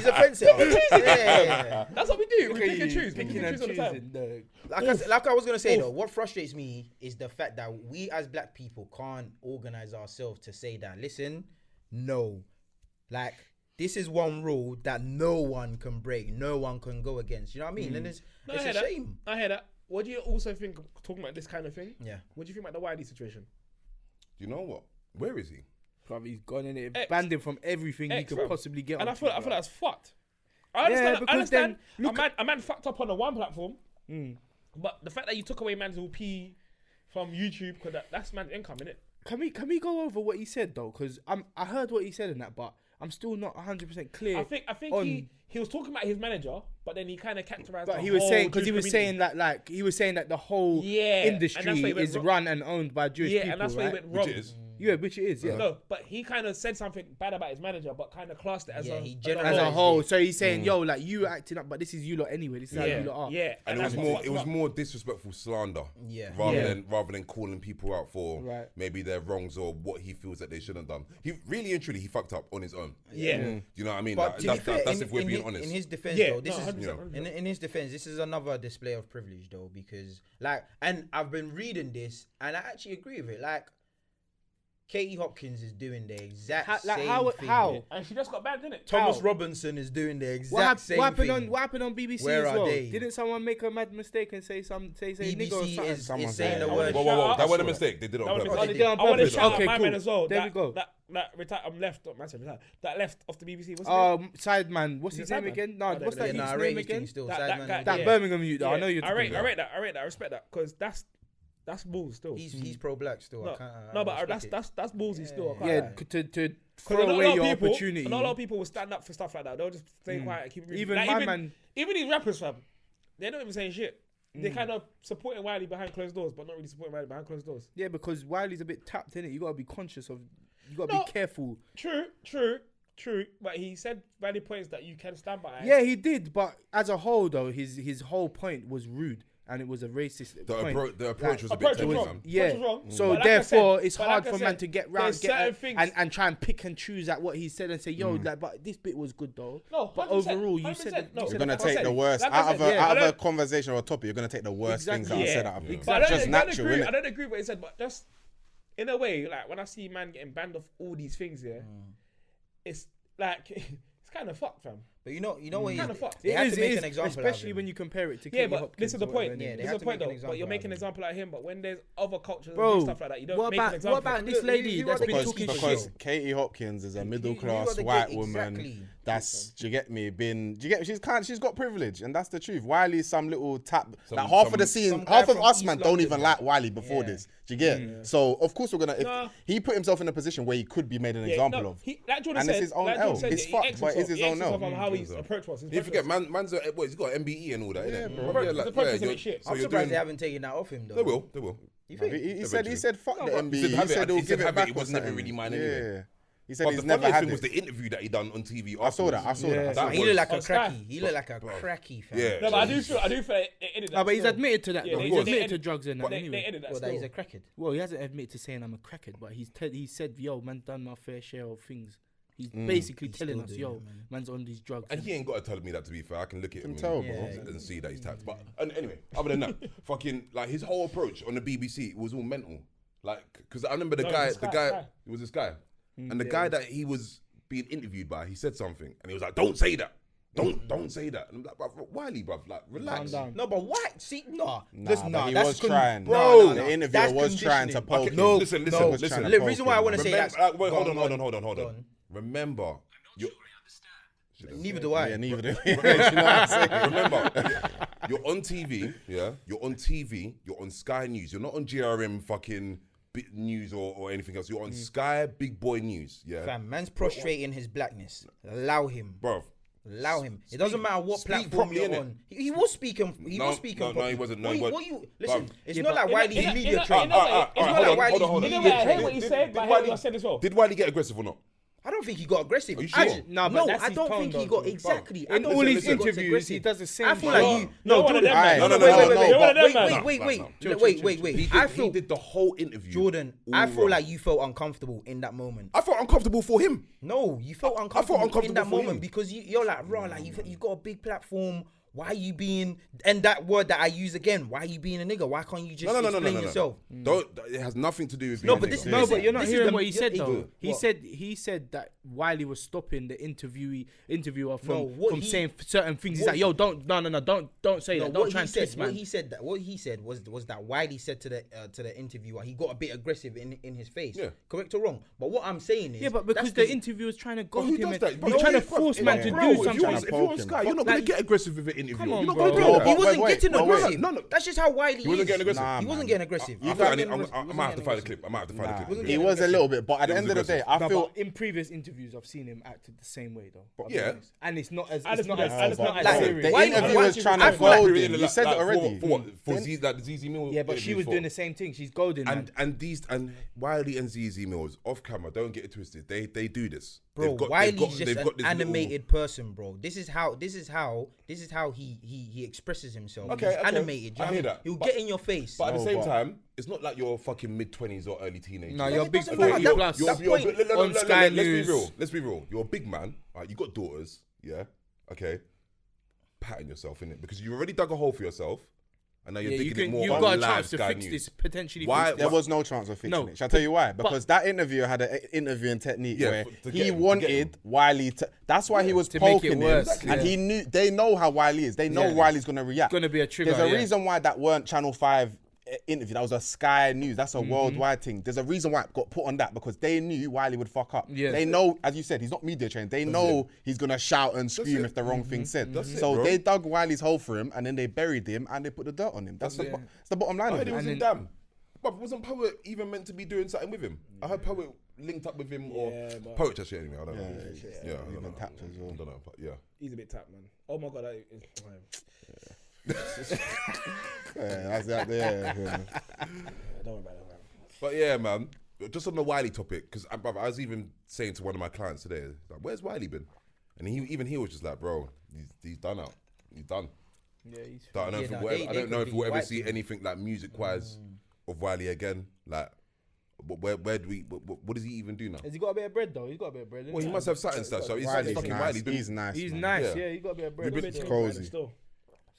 offensive. Yeah. That's what we do. We pick and choose. We pick and choose all the time. Like I was gonna say though, what frustrates me is the fact that we as black people can't organize ourselves to say that. Listen, no, like this is one rule that no one can break, no one can go against. You know what I mean? And it's a shame. I hear that. What do you also think talking about this kind of thing? Yeah. What do you think about the Wiley situation? Do you know what? Where is he? Probably he's gone in it, banned him from everything he could possibly get. And I feel that's fucked. I understand. A man fucked up on the one platform, but the fact that you took away man's LP from YouTube, because that's man's income, innit? Can we go over what he said though? Because I heard what he said in that, but I'm still not 100% clear. I think he was talking about his manager, but then he kind of characterized. But he was saying because he was saying that the whole industry is run and owned by Jewish people, and that's where he went wrong. Yeah, which it is. Yeah. No, but he kind of said something bad about his manager, but kind of classed it as a whole. So he's saying, yo, like you acting up, but this is you lot anyway. This is how you lot are. Yeah, and it was more disrespectful slander. Yeah. Rather than calling people out for maybe their wrongs or what he feels that they shouldn't have done. He really and truly he fucked up on his own. Yeah. You know what I mean? But that's if we're being honest. In his defense, though, this is in his defense. This is another display of privilege, though, because and I've been reading this and I actually agree with it. Like, Katie Hopkins is doing the exact same thing. How? And she just got banned, didn't it? Thomas Robinson is doing the exact same thing. What happened on BBC Where as are well? they? Didn't someone make a mad mistake and say nigga or something? BBC is saying the Whoa, word. that wasn't a mistake. They did it on purpose. they did it on I want to purpose. shout Okay, out my cool. man as well. There we go. That left off the BBC. What's his name? Sideman. What's his Is it name Sideman? again? No, what's that I youth's rate name his again? thing still. That Sideman. guy- That Yeah. Birmingham youth. I know you're I talking rate about. that. I respect that because that's balls still. He's pro-black still. No, I can't, but respect it. that's ballsy still. I can't Yeah, lie. to 'Cause throw not a away lot of your people- opportunity. Not a lot of people will stand up for stuff like that. They'll just stay quiet and keep it real. Even Like, my man. Even these rappers, fam, they're not even saying shit. They're kind of supporting Wiley behind closed doors, but not really supporting Wiley behind closed doors. Yeah, because Wiley's a bit tapped in it. You gotta be conscious of. You gotta be careful. True. But he said valid points that you can stand by. Yeah, he did, but as a whole, though, his whole point was rude and it was a racist point. The approach was a approach bit was technical, wrong. man. Yeah, Approach was wrong. so But like I therefore, said- it's but hard like I for man said, to get round there's certain things- and try and pick and choose at what he said and say, yo, like, but this bit was good though. No, but 100%, overall, you said 100%, no. you You're said gonna the take right the thing. worst Like I out of said, out of a conversation or a topic. You're gonna take the worst things that are said out of it. But I That's don't just natural, agree. innit? I don't agree with what he said, but just in a way, like when I see man getting banned off all these things, it's like it's kind of fucked, fam. But you know what? Kind of fucked. They had to make is, an example, especially when you compare it to Yeah, Katie but Hopkins this is the or point. whatever, Yeah, innit? they This is had the to point make though. an But you're example making an out of example out of him. But when there's other cultures and Bro, stuff like that, you don't what make an about example. this lady you that's are been the talking gatekeeper. shit? Because Katie Hopkins is a middle you are class the white gate- woman. exactly. That's, do you get me? She's got privilege, and that's the truth. Wiley's some little tap. Some- Like half of some- the scene, some guy half of from us East man don't London, even man. like Wiley before Yeah. this. Do you get? So of course we're gonna. If Nah. he put himself in a position where he could be made an example of, Like Jordan and said, it's his own like Jordan L. said, It's he fucked, X's but it's his himself. own He L. X's himself on how his approach was. His You forget, approach man's he's got MBE and all that, innit? bro. Probably His like, approach was a you're- bit shit. so I'm you're surprised doing- they haven't taken that off him though. They will. You think? He said fuck the He MBE. said He have it, said he'll he give said it have back. it, it was or never something. really mine Yeah. anyway. He said But he's the never funniest had thing was it. the interview that he done on TV. I saw that. afterwards. Yeah. He looked like a On Sky. cracky. He looked like a cracky fam. Yeah. No, but I do feel it ended that. No, but he's still. admitted to that. Yeah, though. they- He's they admitted ended- to drugs and that They anyway. ended that Well, that he's still. a crackhead. Well, he hasn't admitted to saying I'm a crackhead, but he said, yo, man, done my fair share of things. He's basically He's telling still us, doing yo, it, man. man's on these drugs. And he ain't got to tell me that, to be fair. I can look at him tell, and, bro. and see that he's tapped. But anyway, other than that, fucking, like, his whole approach on the BBC was all mental. Like, because I remember No, it was Sky. it was this guy. And the guy that he was being interviewed by, he said something. And he was like, don't say that. Don't say that. And I'm like, bruv, Wiley, bruv, like, relax. Calm down. No, but why? See, Nah, listen, but he that's was trying. Bro, The interviewer was trying to poke him. No, listen. The reason why I want to say Remember, that. wait, hold on. Go on. Remember, you Neither do I. Yeah, neither do we. You know what I'm saying? remember, you're on TV, yeah? You're on TV, you're on Sky News. You're not on GRM fucking news or anything else. You're on Sky Big Boy News, yeah? Fam, man's prostrating his blackness. Allow him. Bro. Allow him. It doesn't matter what speak platform properly, you're innit? on. He was speaking. He No, was speaking. no, properly. he wasn't. No, What he you- wasn't. what you listen? Bruv. It's Yeah, not but like Wiley's in a- media in a- trained. in a way, it's It's not not like like hold on, Wiley's hold on. In a media way, I hear trained. what you said, but I hear what I said as well. Did Wiley get aggressive or not? I don't think he got aggressive. Are you sure? No, but that's I his don't tone, think he though, got bro. exactly. I In don't all think his he got interviews, aggressive. he does the same. I feel thing. like you. No, No, one of Jordan. them, man. No, no, wait, no, wait, no, wait, no, one of them, wait, man. wait, No, wait, no, wait, no. wait. He did the whole interview. Jordan, all I feel wrong. like you felt uncomfortable in that moment. I felt uncomfortable for him. No, you felt uncomfortable, in uncomfortable that for moment him. because you're like, raw, like you've got a big platform. Why are you being, and that word that I use again, why are you being a nigga? Why can't you just explain yourself? Don't. It has nothing to do with. No, being but a this- nigga. No, but you're not This is hearing the- what he said yeah, though. what? He said that Wiley was stopping the interviewer No, from what he- saying certain things. He's what like, yo, don't say that. Don't try and twist, what man. he said was that Wiley said to the interviewer, he got a bit aggressive in his face. Yeah. Correct or wrong? But what I'm saying is, Yeah, but because the interviewer's trying to But goad who him, does and that? he's trying to force man to do If something. you're on Sky, you're not going to get aggressive with an interview. Come on, You're not bro. going to do no, that. he wasn't wait, getting no, wait. aggressive. No. That's just how Wiley He wasn't is. getting aggressive. Nah, He man. wasn't getting aggressive. I might have to find the clip. Nah, wasn't he getting was a aggressive. little bit, but at the He end was of the day, aggressive. I No, feel but in previous interviews, I've seen him acted the same way though. I'll be Yeah. honest. And it's not as And it's not as it's not as like- serious. the Why- interviewer's why- trying I to feel like goad Really, him. You like- said it like, already. For what? For ZZ Mills? Yeah, but she was doing the same thing. She's golden. man. And Wiley and ZZ Mills off camera. Don't get it twisted. They do this. Bro, They've Wiley's got just this an little- animated person, bro. This is how he expresses himself. Okay, He's okay. animated. I hear that. He'll But- get in your face. But at the No, same but- time, it's not like you're fucking mid-20s or early teenagers. No, you're it big doesn't 40 matter. plus. That point on Sky let's News. be real. Let's be real. You're a big man. Right? You got daughters. Yeah. Okay. Patting yourself in it because you already dug a hole for yourself. And now you're digging it more you've on got a live chance to Sky fix News. this, potentially Why- fix this. There was no chance of fixing it. Shall I tell you why? Because that interviewer had an interviewing technique where he wanted Wiley to. That's why he was to make it poking him, worse, and he knew. They know how Wiley is. They know Wiley's gonna react. It's gonna be a trigger. There's a reason why that weren't Channel 5 interview. That was a Sky News. That's a worldwide thing. There's a reason why it got put on that, because they knew Wiley would fuck up. Yeah. They know, as you said, he's not media trained. They know he's gonna shout and scream if the wrong thing's said. So they dug Wiley's hole for him, and then they buried him, and they put the dirt on him. That's the bottom line I of heard it. he was in Damn. But wasn't Poet even meant to be doing something with him? I heard Poet linked up with him, or Poet just anyway. I don't know. I don't know. Tapped as well. I don't know, but yeah. He's a bit tapped, man. Oh my god, That's that there. don't worry about that, man. But yeah, man. Just on the Wiley topic, because I was even saying to one of my clients today, like, "Where's Wiley been?" And he was just like, "Bro, he's done out. He's done." Yeah, he's. I don't know if we'll ever see anything like music-wise of Wiley again. Like, where do we? What does he even do now? Has he got a bit of bread though? He's got a bit of bread. Well, he must have something stuff. So he's Wiley's fucking nice. Wiley. He's nice. He's man. nice. Yeah. Yeah, he got a bit of bread. He's cozy. Still.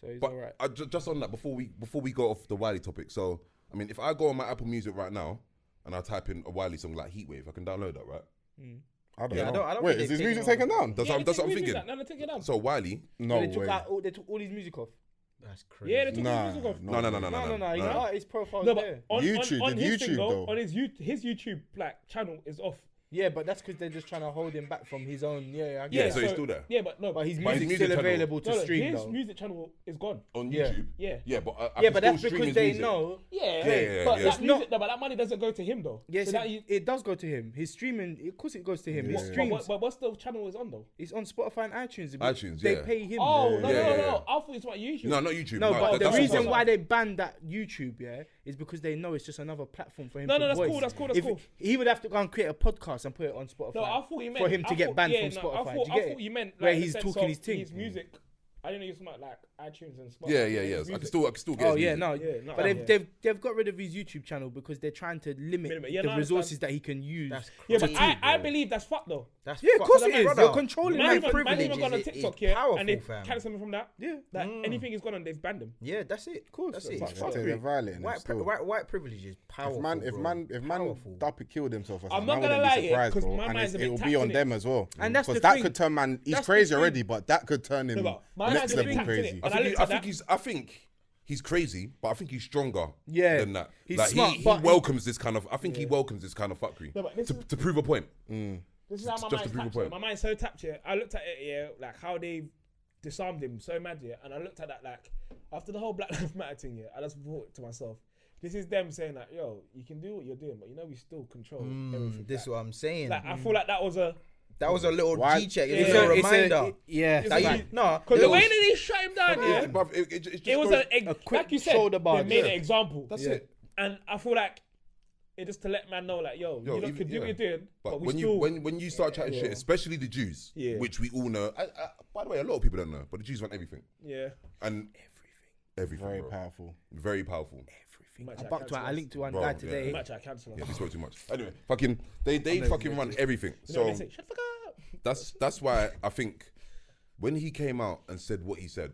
So he's But alright. just on that, before we go off the Wiley topic, so I mean, if I go on my Apple Music right now and I type in a Wiley song like Heatwave, I can download that, right? I don't Yeah, know. I don't Wait, think is they've his music taken taken down? That's what I'm thinking. No, take it down. So Wiley, No They took way. out. They took all his music off. That's crazy. Yeah, they took Nah, his music off. no. His artist profile's No, there. but on YouTube, on did his YouTube thing, though? on his YouTube like channel is off. Yeah, but that's because they're just trying to hold him back from his own. Yeah, I Yeah, get so it. he's still there. Yeah, but no, But his But his music's music still channel- available to stream his though. music channel is gone. on Yeah. YouTube. Yeah. Yeah, but I Yeah, can but that's still stream because his they music. know. Yeah, Yeah, but yeah. that It's music, no, but that money doesn't go to him though. Yes, So that you, it does go to him. His streaming, of course, it goes to him. His Yeah. streams, but what's the channel is on though? it's on Spotify and iTunes. iTunes, they yeah. pay him. Oh no, Yeah, no, yeah, no! yeah. I thought it's about YouTube. No, not YouTube. No, but the that's reason also- why they banned that YouTube, is because they know it's just another platform for him. No, to that's voice. cool, that's cool, that's If cool. He would have to go and create a podcast and put it on Spotify. No, I thought you meant for him to get banned from Spotify. I Do you thought get it? you meant Where like, he's the sense talking of his thing. His music. I didn't know you were talking about like iTunes and Spotify. Yeah. His I can music. still get. Oh his yeah, music. no, Yeah, no, but yeah. they've got rid of his YouTube channel because they're trying to limit Yeah, the no, I resources understand. that he can use. That's Yeah, crazy, but I bro. believe that's fucked though. That's Yeah, of fucked course up, it is. brother. You're controlling Man my even privilege. gone on is TikTok powerful, and they fam. cancelled him from that. Yeah. Like anything he's gone on, they've banned him. Yeah, that's it. Of course, That's that's it. fuck. They're violating him White still. privilege is powerful. If man Powerful. Duppy killed himself or I'm something, not man gonna wouldn't lie, be yeah, surprised, 'cause bro. my And mind's a bit it'll tapped be on in it. them as well. And that's Because the that thing. could turn man. He's That's the crazy thing. already, but that could turn him No, but my mind's next a bit level tapped in it. crazy. And I looked at that. I think he's crazy, but I think he's stronger Yeah, than that. he's Like, smart, he but welcomes this kind of. I think he welcomes this kind of fuckery No, but this is- to prove a point. This is how my Just to mind's prove a tapped. point. My mind's so tapped here. I looked at it here, like how they disarmed him so mad here, and I looked at that like after the whole Black Lives Matter thing here. I just thought to myself, this is them saying like, yo, you can do what you're doing, but you know we still control everything. This is like, what I'm saying. like I feel like that was a That was a little Why- G check. Yeah. It's It's a a- reminder. Yeah, It's That like- you, no, because the there way was- that he shut him down, yeah, Bruv, it just it was goes- a quick like you said, shoulder they barge, made yeah. an example. That's Yeah. it. And I feel like it just to let man know, like, yo, you even- can do what yeah. you're doing, but we when still. when you start chatting shit, especially the Jews, Yeah. which we all know. By the way, a lot of people don't know, but the Jews want everything Yeah. and everything. Very bro. powerful. Very powerful. I linked to one Bro, guy yeah. today. Match I cancel. Yeah, we spoke too much. Anyway, fucking they fucking run everything. You know what So they say? Shut the fuck up. that's why I think when he came out and said what he said,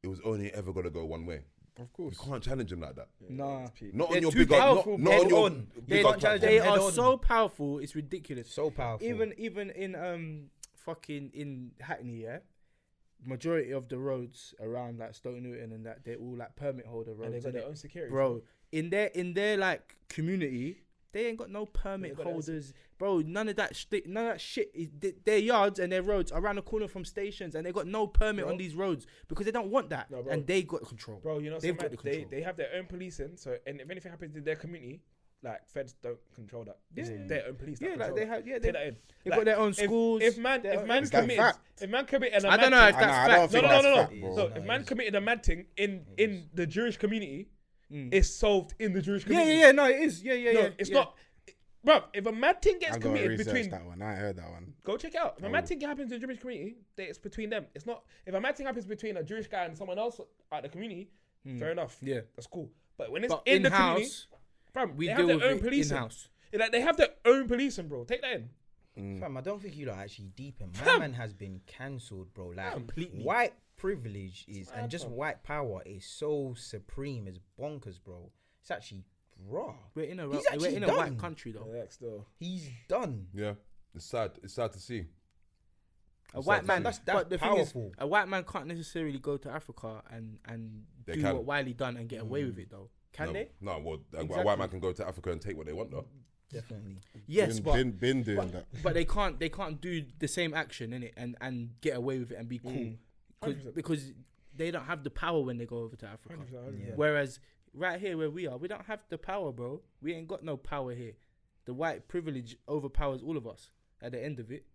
it was only ever gonna go one way. Of course. You can't challenge him like that. Nah, Not They're on your too bigger, not powerful, on head your on. they, bigger can't challenge platform. they head are on. so powerful. It's ridiculous. So powerful. Even in fucking in Hackney, yeah, majority of the roads around like Stoke Newton and that they're all like permit holder roads. And they've got innit? their own security. Bro, in their like community, they ain't got no permit got their own holders, bro. None of that shit. Their yards and their roads around the corner from stations, and they got no permit on these roads because they don't want that, No, bro. and they got control. Bro, you know, They've they've got the control. they have their own policing. So, and if anything happens in their community, like feds don't control that. It's their own police. Yeah, that like control they that. have. Yeah, Take that in. they've got their own if- schools. If man their own- Is that fact? if man committed a I mad don't know if thing- that's I don't fact. think no, that's no. fact, bro. So if man committed a mad thing in the Jewish community, it's solved in the Jewish community. Yeah. No, it is. Yeah. No, it's not. Bro, if a mad thing gets I'm gonna committed research between, that one. I ain't heard that one. go check it out. If a mad thing happens in the Jewish community, it's between them. It's not. If a mad thing happens between a Jewish guy and someone else out the community, fair enough. Yeah. That's cool. But when it's But in the community, in-house, fam, we they deal have with their own it policing. in-house. Like they have their own policing, bro. Take that in. Fam, I don't think you lot are actually deep in. My man has been cancelled, bro. Like Completely. white privilege is, and just white power is so supreme, it's bonkers, bro. It's actually raw. We're in a white country though. Yeah, still. He's done. Yeah, it's sad. It's sad to see. A white man, that's powerful. Thing is, a white man can't necessarily go to Africa and do what Wiley done and get away with it though. Can they? No, well, a white man can go to Africa and take what they want though. Definitely. Yes, been doing that. But they can't do the same action in it and get away with it and be cool because they don't have the power when they go over to Africa. 100%. Yeah. Whereas right here where we are, we don't have the power, bro. We ain't got no power here. The white privilege overpowers all of us at the end of it.